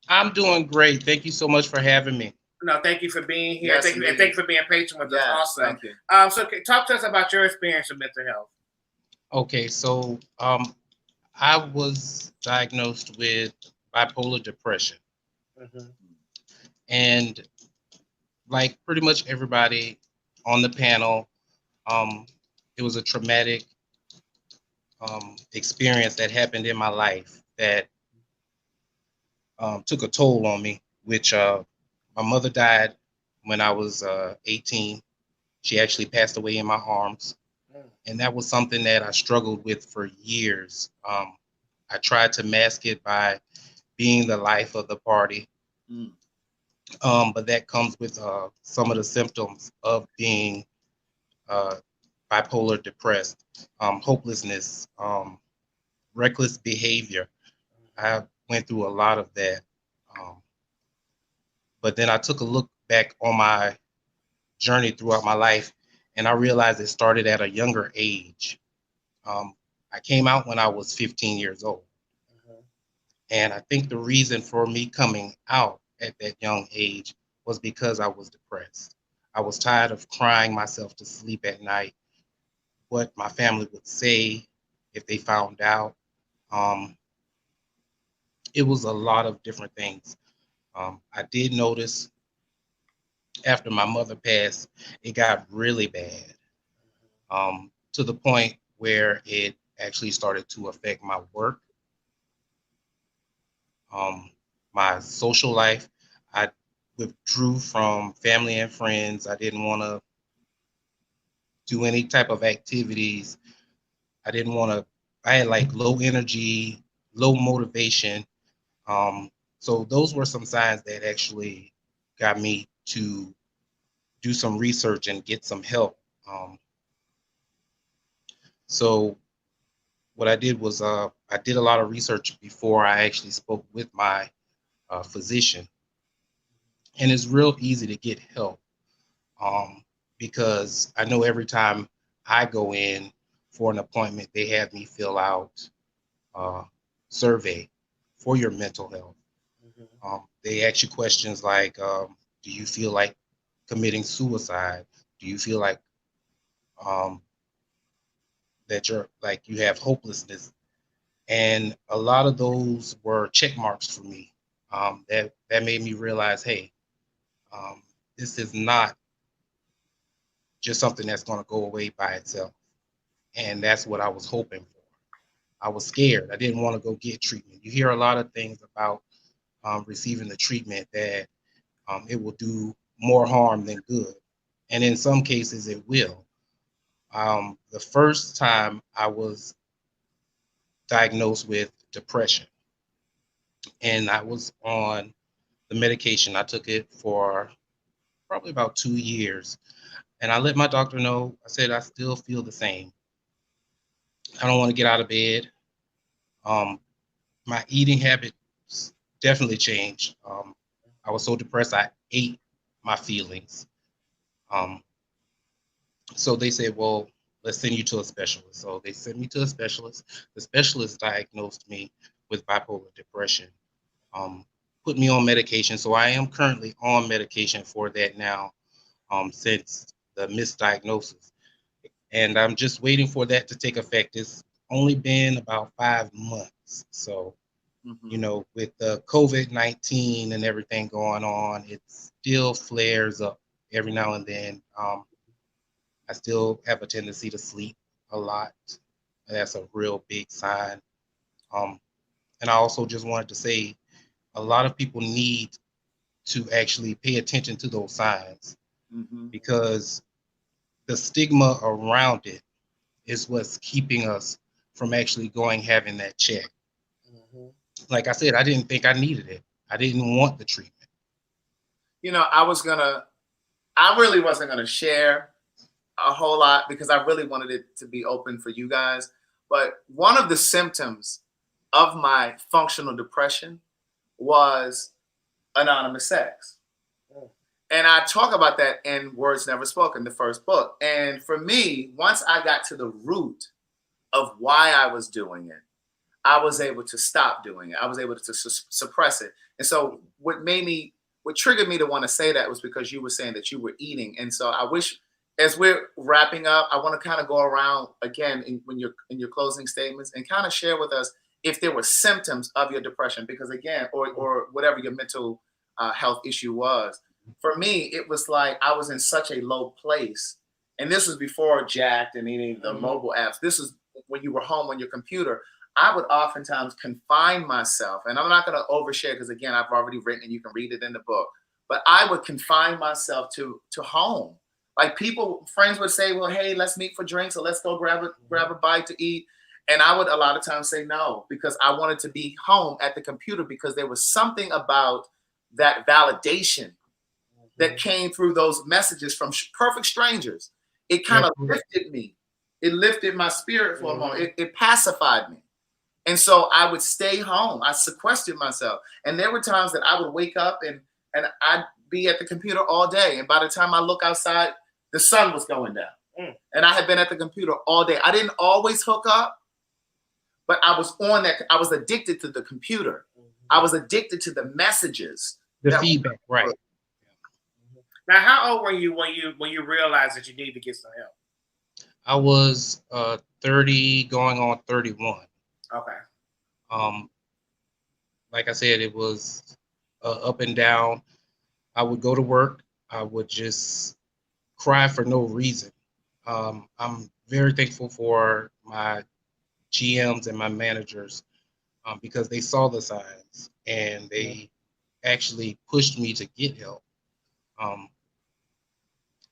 I'm doing great. Thank you so much for having me. No, thank you for being here. Yes, thank you for being patient with us also. Thank you. So talk to us about your experience with mental health. Okay, so I was diagnosed with bipolar depression. And like pretty much everybody on the panel, it was a traumatic experience that happened in my life that took a toll on me, which my mother died when I was 18. She actually passed away in my arms. And that was something that I struggled with for years. I tried to mask it by being the life of the party. But that comes with some of the symptoms of being bipolar depressed, hopelessness, reckless behavior. I went through a lot of that. But then I took a look back on my journey throughout my life, and I realized it started at a younger age. I came out when I was 15 years old. And I think the reason for me coming out at that young age was because I was depressed. I was tired of crying myself to sleep at night, what my family would say if they found out. It was a lot of different things. I did notice after my mother passed, it got really bad, to the point where it actually started to affect my work, my social life. I withdrew from family and friends. I didn't want to do any type of activities. I had like low energy, low motivation. So those were some signs that actually got me to do some research and get some help. So what I did was I did a lot of research before I actually spoke with my physician. And it's real easy to get help because I know every time I go in for an appointment, they have me fill out a survey for your mental health. They ask you questions like, do you feel like committing suicide? Do you feel like that you have hopelessness? And a lot of those were check marks for me. That made me realize, hey, this is not just something that's going to go away by itself. And that's what I was hoping for. I was scared. I didn't want to go get treatment. You hear a lot of things about receiving the treatment that it will do more harm than good. And in some cases it will. The first time I was diagnosed with depression, and I was on the medication. I took it for probably about 2 years, and I let my doctor know. I said I still feel the same. I don't want to get out of bed. My eating habits definitely changed. I was so depressed, I ate my feelings. So they said, well, let's send you to a specialist. So they sent me to a specialist. The specialist diagnosed me with bipolar depression, put me on medication. So I am currently on medication for that now, since the misdiagnosis. And I'm just waiting for that to take effect. It's only been about 5 months. So, you know, with the COVID-19 and everything going on, it still flares up every now and then. I still have a tendency to sleep a lot. That's a real big sign. And I also just wanted to say a lot of people need to actually pay attention to those signs, because the stigma around it is what's keeping us from actually having that check. Like I said, I didn't think I needed it. I didn't want the treatment. You know, I really wasn't gonna share a whole lot because I really wanted it to be open for you guys. But one of the symptoms of my functional depression was anonymous sex. And I talk about that in Words Never Spoken, the first book. And for me, once I got to the root of why I was doing it, I was able to stop doing it. I was able to suppress it. And so what triggered me to want to say that was because you were saying that you were eating. And so I wish, as we're wrapping up, I want to kind of go around again in your closing statements and kind of share with us if there were symptoms of your depression, because again, or whatever your mental health issue was. For me, it was like I was in such a low place. And this was before Jacked and any of the mobile apps. This is when you were home on your computer. I would oftentimes confine myself, and I'm not going to overshare because again, I've already written and you can read it in the book, but I would confine myself to home. Like friends would say, well, hey, let's meet for drinks or let's go grab a bite to eat. And I would a lot of times say no, because I wanted to be home at the computer, because there was something about that validation that came through those messages from perfect strangers. It kind of lifted me. It lifted my spirit for a moment. It pacified me. And so I would stay home. I sequestered myself. And there were times that I would wake up and I'd be at the computer all day. And by the time I look outside, the sun was going down. And I had been at the computer all day. I didn't always hook up, but I was on that. I was addicted to the computer. I was addicted to the messages. The feedback, right. Now, how old were you when you realized that you needed to get some help? I was 30 going on 31. Okay. Like I said, it was up and down. I would go to work. I would just cry for no reason. I'm very thankful for my GMs and my managers because they saw the signs and they actually pushed me to get help.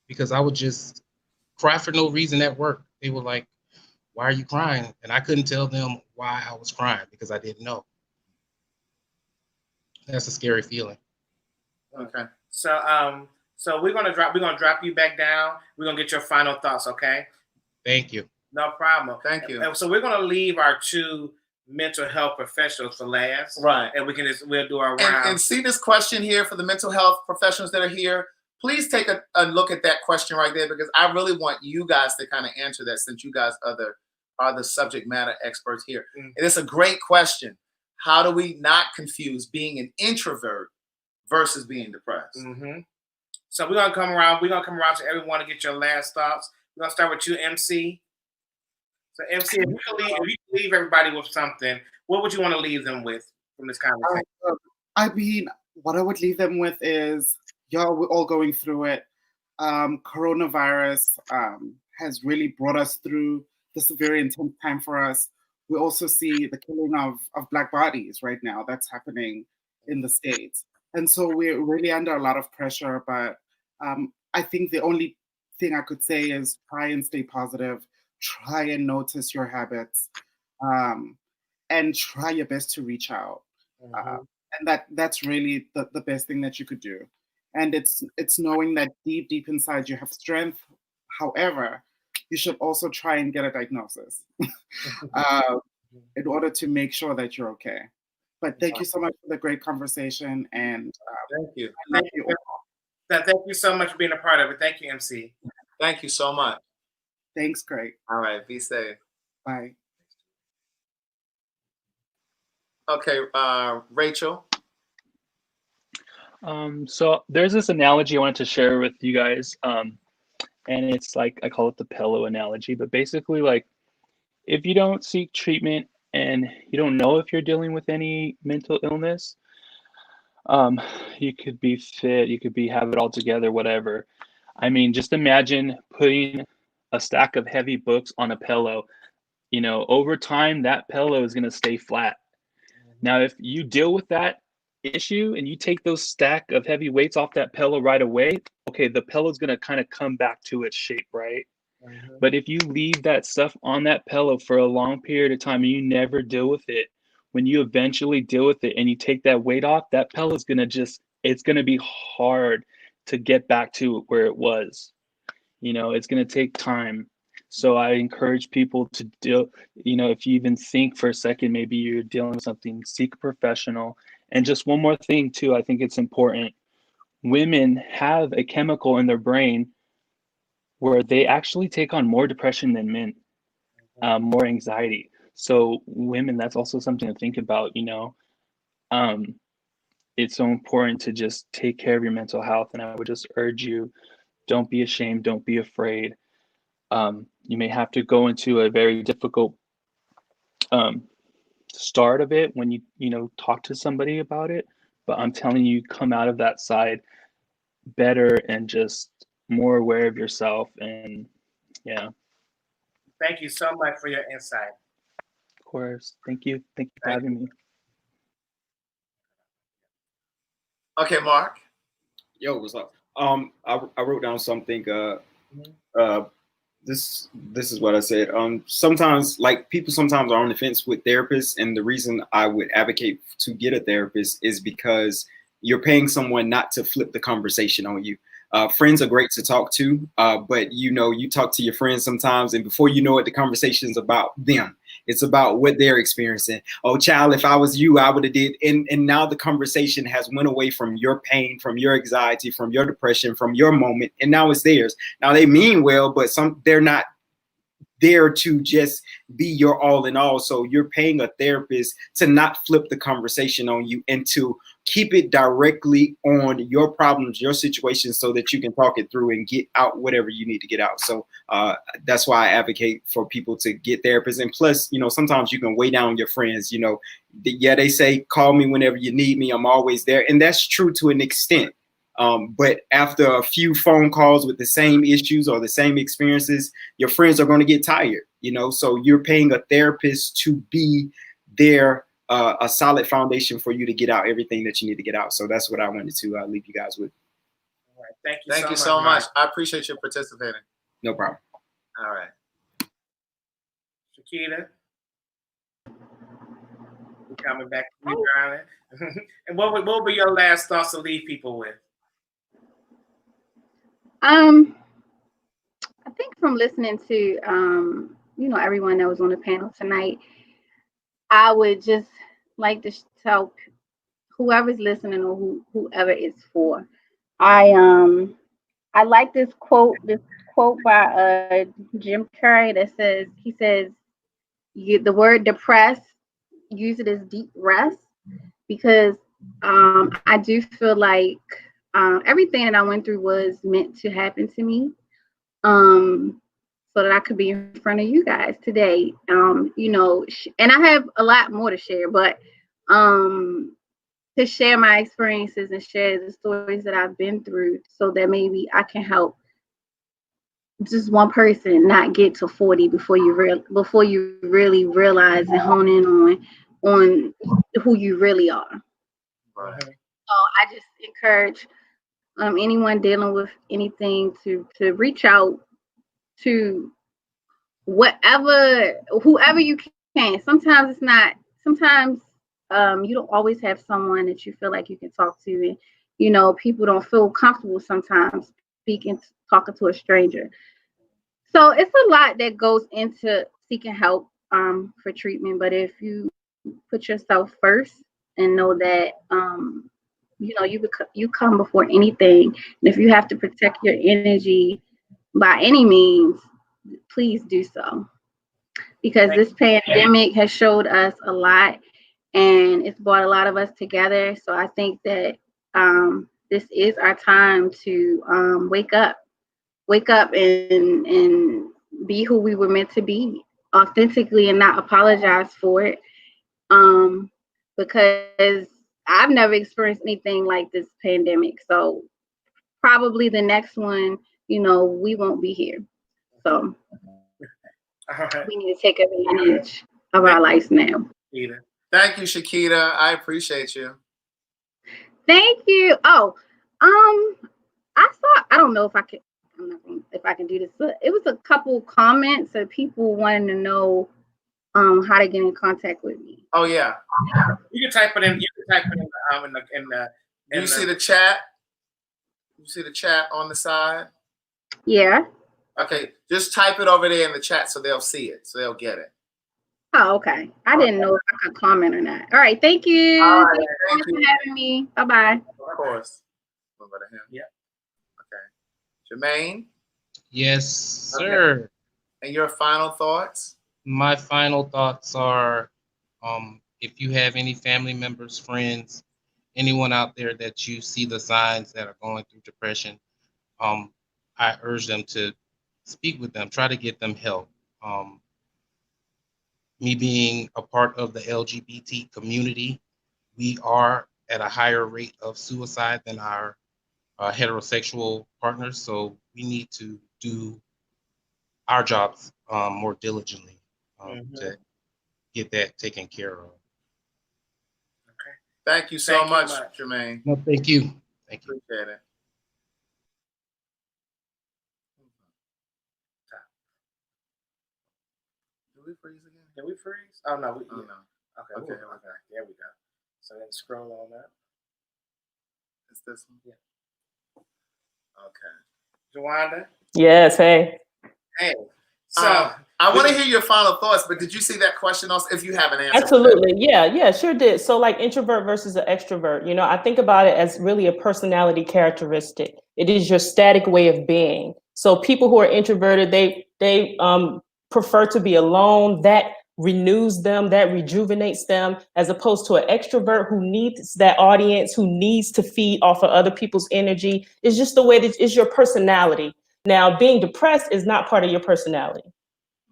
Because I would just cry for no reason at work. They were like, why are you crying? And I couldn't tell them why I was crying because I didn't know. That's a scary feeling. Okay. So we're gonna drop you back down. We're gonna get your final thoughts, okay? Thank you. No problem. Thank you. And so we're gonna leave our two mental health professionals for last. Right. And we'll do our round. And see this question here for the mental health professionals that are here. Please take a look at that question right there, because I really want you guys to kind of answer that, since you guys are the subject matter experts here. And it's a great question. How do we not confuse being an introvert versus being depressed? So we're gonna come around. We're gonna come around to everyone to get your last thoughts. We're gonna start with you, MC. So, MC, if you could leave everybody with something, what would you want to leave them with from this conversation? I mean, what I would leave them with is, y'all, we're all going through it. Coronavirus has really brought us through this very intense time for us. We also see the killing of Black bodies right now that's happening in the States. And so we're really under a lot of pressure, but I think the only thing I could say is try and stay positive, try and notice your habits, and try your best to reach out. And that's really the best thing that you could do. And it's knowing that deep inside you have strength. However, you should also try and get a diagnosis in order to make sure that you're okay. But thank you so much for the great conversation, and thank you. I love you all. Thank you so much for being a part of it. Thank you, MC. Thank you so much. Thanks, Greg. All right, be safe. Bye. Okay, Rachel. So there's this analogy I wanted to share with you guys, and it's like, I call it the pillow analogy, but basically, like, if you don't seek treatment and you don't know if you're dealing with any mental illness, you could be fit, you could have it all together, whatever. I mean, just imagine putting a stack of heavy books on a pillow. You know, over time, that pillow is going to stay flat. Now, if you deal with that issue and you take those stack of heavy weights off that pillow right away, okay, the pillow's going to kind of come back to its shape, right? But if you leave that stuff on that pillow for a long period of time and you never deal with it, when you eventually deal with it and you take that weight off, that pillow's going to it's going to be hard to get back to where it was. You know, it's going to take time. So I encourage people to deal, you know, if you even think for a second, maybe you're dealing with something, seek a professional. And just one more thing too, I think it's important. Women have a chemical in their brain where they actually take on more depression than men, more anxiety. So women, that's also something to think about, you know. It's so important to just take care of your mental health. And I would just urge you, don't be ashamed, don't be afraid. You may have to go into a very difficult start of it when you know, talk to somebody about it, but I'm telling you, come out of that side better and just more aware of yourself. And yeah. Thank you so much for your insight. Of course. Thank you for having me. Okay, Mark. Yo, what's up? I wrote down something. This is what I said. Sometimes, like, people sometimes are on the fence with therapists, and the reason I would advocate to get a therapist is because you're paying someone not to flip the conversation on you. Friends are great to talk to, but you know, you talk to your friends sometimes, and before you know it, the conversation is about them. It's about what they're experiencing. Oh, child, if I was you, I would have did. And now the conversation has went away from your pain, from your anxiety, from your depression, from your moment, and now it's theirs. Now they mean well, but they're not there to just be your all in all. So you're paying a therapist to not flip the conversation on you and to keep it directly on your problems, your situation, so that you can talk it through and get out whatever you need to get out. So that's why I advocate for people to get therapists. And plus, you know, sometimes you can weigh down your friends. You know, they say, call me whenever you need me. I'm always there. And that's true to an extent. But after a few phone calls with the same issues or the same experiences, your friends are going to get tired, you know, so you're paying a therapist to be there, a solid foundation for you to get out everything that you need to get out. So that's what I wanted to leave you guys with. All right. Thank you so much. I appreciate you participating. No problem. All right. Shakira, we're coming back to you, darling. And what would be your last thoughts to leave people with? I think from listening to you know, everyone that was on the panel tonight, I would just like to tell whoever's listening or whoever it's for. I like this quote by Jim Carrey that says, he says, the word depressed, use it as deep rest, because I do feel like everything that I went through was meant to happen to me, so that I could be in front of you guys today. You know, and I have a lot more to share, but to share my experiences and share the stories that I've been through, so that maybe I can help just one person not get to 40 before you really realize and hone in on who you really are. Right. So I just encourage anyone dealing with anything to reach out to whoever you can. Sometimes it's not. Sometimes you don't always have someone that you feel like you can talk to, and people don't feel comfortable sometimes talking to a stranger. So it's a lot that goes into seeking help for treatment. But if you put yourself first and know that you come before anything, and if you have to protect your energy by any means, please do so, because this pandemic has showed us a lot, and it's brought a lot of us together. So I think that this is our time to wake up and be who we were meant to be authentically, and not apologize for it. Because I've never experienced anything like this pandemic. So probably the next one, we won't be here. So we need to take advantage of our lives now. Thank you, Shakira. I appreciate you. Thank you. Oh, I don't know if I can. I'm not gonna, if I can do this. But it was a couple comments of people wanting to know how to get in contact with me. Oh yeah. You can type it in. You can type it in the. Do you see the chat? You see the chat on the side? Yeah. Okay, just type it over there in the chat so they'll see it, so they'll get it. Oh, okay. I didn't know if I could comment or not. All right, thank you. All right, Thank you for having me. Bye-bye. Of course. We'll go to him. Yeah. Okay. Jermaine? Yes, sir. Okay. And your final thoughts? My final thoughts are, if you have any family members, friends, anyone out there that you see the signs that are going through depression, I urge them to speak with them, try to get them help. Me being a part of the LGBT community, we are at a higher rate of suicide than our heterosexual partners. So we need to do our jobs more diligently to get that taken care of. Okay. Thank you so much, Jermaine. No, thank you. Thank you. Appreciate it. Did we freeze again? Did we freeze? Oh no. Oh, no. Okay. Okay. There we go. So then scroll on up. Is this one? Yeah. Okay. Jawanda? Yes, hey. Hey. So I want to hear your final thoughts, but did you see that question also? If you have an answer. Absolutely. Yeah, sure did. So like introvert versus an extrovert, I think about it as really a personality characteristic. It is your static way of being. So people who are introverted, they prefer to be alone. That renews them, that rejuvenates them, as opposed to an extrovert who needs that audience, who needs to feed off of other people's energy. It's just the way that it's your personality. Now, being depressed is not part of your personality.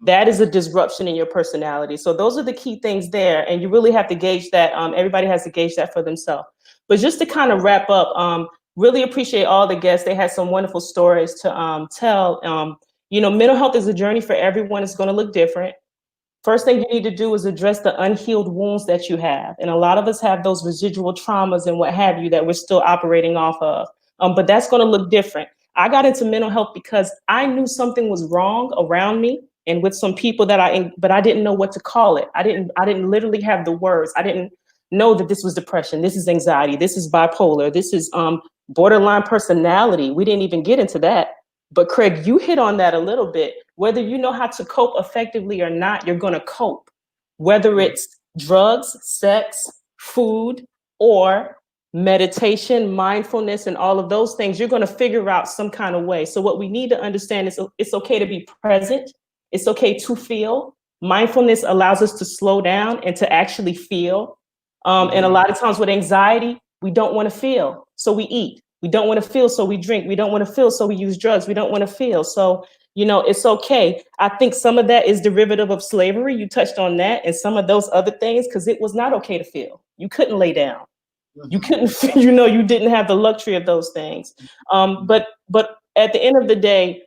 That is a disruption in your personality. So those are the key things there. And you really have to gauge that. Everybody has to gauge that for themselves. But just to kind of wrap up, really appreciate all the guests. They had some wonderful stories to tell. Mental health is a journey for everyone. It's going to look different. First thing you need to do is address the unhealed wounds that you have. And a lot of us have those residual traumas and what have you that we're still operating off of. But that's going to look different. I got into mental health because I knew something was wrong around me and with some people but I didn't know what to call it. I didn't literally have the words. I didn't know that this was depression. This is anxiety. This is bipolar. This is borderline personality. We didn't even get into that. But Craig, you hit on that a little bit. Whether you know how to cope effectively or not, you're going to cope. Whether it's drugs, sex, food, or meditation, mindfulness, and all of those things, you're going to figure out some kind of way. So what we need to understand is it's okay to be present. It's okay to feel. Mindfulness allows us to slow down and to actually feel. And a lot of times with anxiety, we don't want to feel, so we eat. We don't want to feel, so we drink. We don't want to feel, so we use drugs. We don't want to feel. So, it's okay. I think some of that is derivative of slavery. You touched on that, and some of those other things, because it was not okay to feel. You couldn't lay down. You couldn't, you didn't have the luxury of those things. But at the end of the day,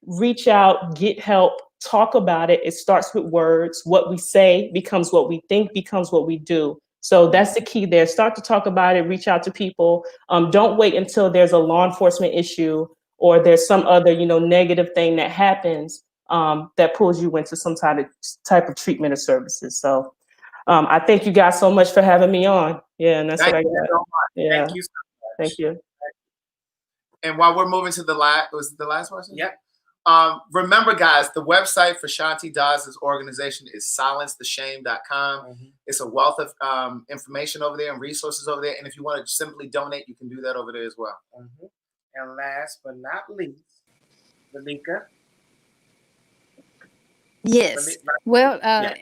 reach out, get help, talk about it. It starts with words. What we say becomes what we think, becomes what we do. So that's the key there. Start to talk about it, reach out to people. Don't wait until there's a law enforcement issue or there's some other, negative thing that happens that pulls you into some type of treatment or services. So I thank you guys so much for having me on. Yeah, and that's what I got. Thank you so much. Yeah. Thank you so much. Thank you. And while we're moving to the last, was it the last person? Yep. Remember, guys, the website for Shanti Dawes' organization is silencetheshame.com. Mm-hmm. It's a wealth of information over there and resources over there. And if you want to simply donate, you can do that over there as well. Mm-hmm. And last but not least, Malika. Yes. Well, Yeah.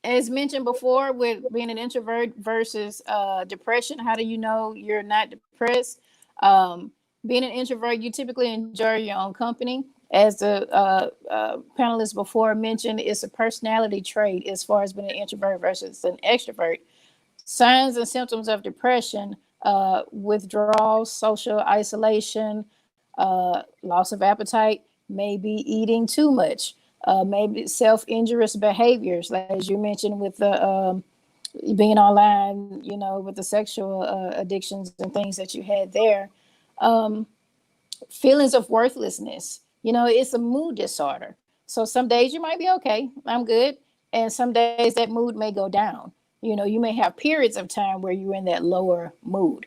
as mentioned before, with being an introvert versus depression, how do you know you're not depressed? Being an introvert, you typically enjoy your own company. As the panelists before mentioned, it's a personality trait as far as being an introvert versus an extrovert. Signs and symptoms of depression: withdrawal, social isolation, loss of appetite, maybe eating too much, maybe self-injurious behaviors, like as you mentioned with the being online, with the sexual addictions and things that you had there. Feelings of worthlessness. It's a mood disorder. So some days you might be okay, I'm good. And some days that mood may go down. You may have periods of time where you're in that lower mood,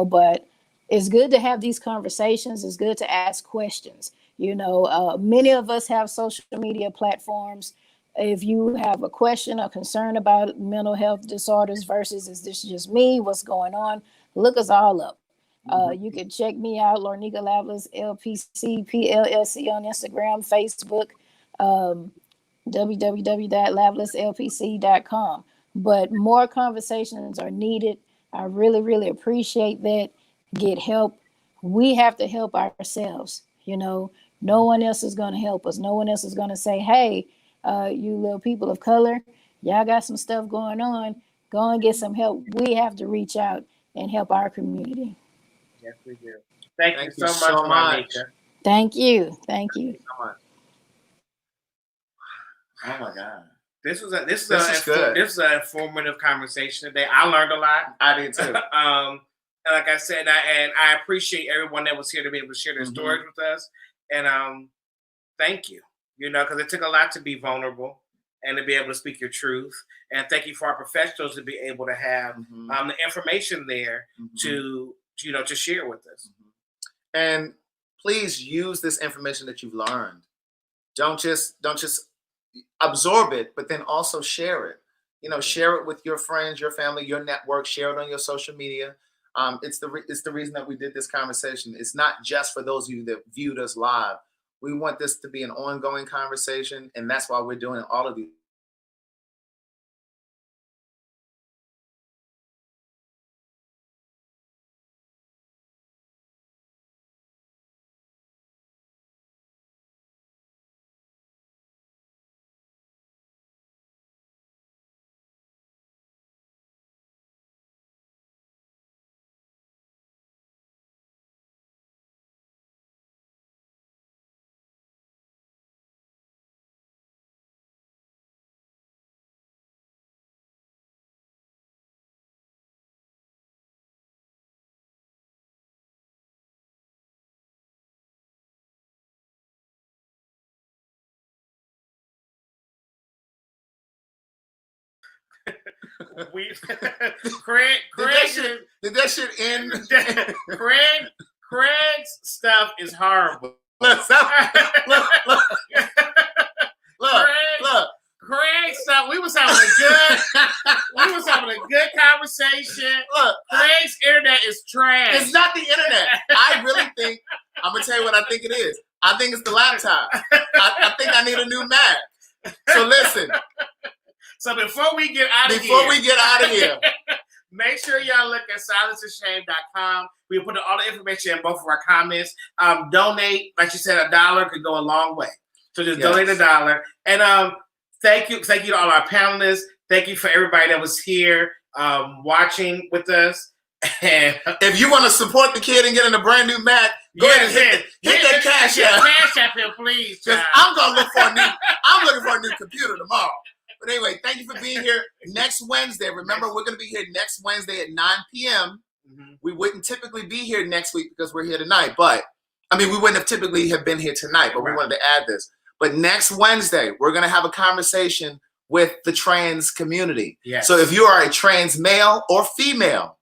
but it's good to have these conversations. It's good to ask questions. Many of us have social media platforms. If you have a question or concern about mental health disorders versus is this just me, what's going on, look us all up. You can check me out, Lornika Lavlas, LPC, PLLC on Instagram, Facebook, www.lavlaslpc.com. But more conversations are needed. I really, really appreciate that. Get help. We have to help ourselves. No one else is going to help us. No one else is going to say, hey, you little people of color, y'all got some stuff going on. Go and get some help. We have to reach out and help our community. Yes, we do. Thank you so much, Monica. Thank you. Thank you. So much. Oh my God. This was an informative conversation today. I learned a lot. I did too. And like I said, I appreciate everyone that was here to be able to share their stories with us. And thank you. Because it took a lot to be vulnerable and to be able to speak your truth. And thank you for our professionals to be able to have the information there to share with us. And please use this information that you've learned. Don't just absorb it, but then also share it. Share it with your friends, your family, your network. Share it on your social media. It's the reason that we did this conversation. It's not just for those of you that viewed us live. We want this to be an ongoing conversation, and that's why we're doing all of these. Did that shit end? Craig's stuff is horrible. Look. Craig's stuff. We was having a good conversation. Look, Craig's internet is trash. It's not the internet. I really think, I'm gonna tell you what I think it is. I think it's the laptop. I think I need a new Mac. So listen. So before we get out of here, make sure y'all look at silencetheshame.com. We put all the information in both of our comments. Donate, like you said, $1 could go a long way. So just donate $1. And thank you to all our panelists. Thank you for everybody that was here watching with us. And if you want to support the kid and get in a brand new Mac, go ahead and hit that cash app. Cash app here, please. I'm looking for a new computer tomorrow. But anyway, thank you for being here. Next Wednesday, remember, we're going to be here next Wednesday at 9 p.m. We wouldn't typically be here next week because we're here tonight. But, I mean, we wouldn't have typically have been here tonight, but we wanted to add this. But next Wednesday, we're going to have a conversation with the trans community. Yes. So if you are a trans male or female,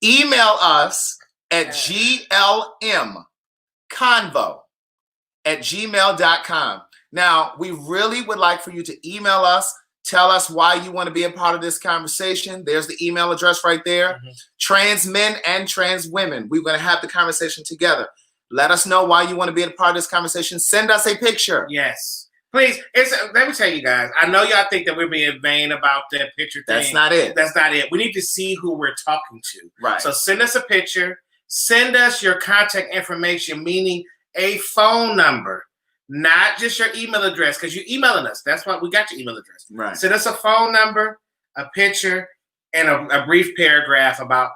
email us at glmconvo@gmail.com. Now, we really would like for you to email us. Tell us why you want to be a part of this conversation. There's the email address right there. Trans men and trans women. We're going to have the conversation together. Let us know why you want to be a part of this conversation. Send us a picture. Yes. Please, let me tell you guys, I know y'all think that we're being vain about that picture thing. That's not it. That's not it. We need to see who we're talking to. Right. So send us a picture. Send us your contact information, meaning a phone number, not just your email address, because you're emailing us. That's why we got your email address. Right. Send us a phone number, a picture, and a brief paragraph about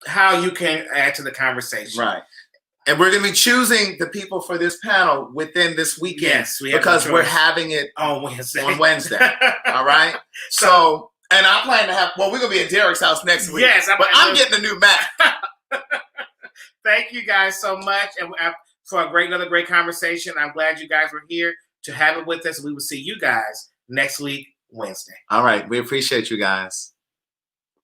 how you can add to the conversation. Right. And we're going to be choosing the people for this panel within this weekend. Yes, we have because no we're choice. having it on Wednesday. All right. So, and I plan to have. Well, we're going to be at Derek's house next week. Yes, but I'm getting a new Mac. Thank you guys so much, and for another great conversation. I'm glad you guys were here to have it with us. We will see you guys next week, Wednesday. All right. We appreciate you guys.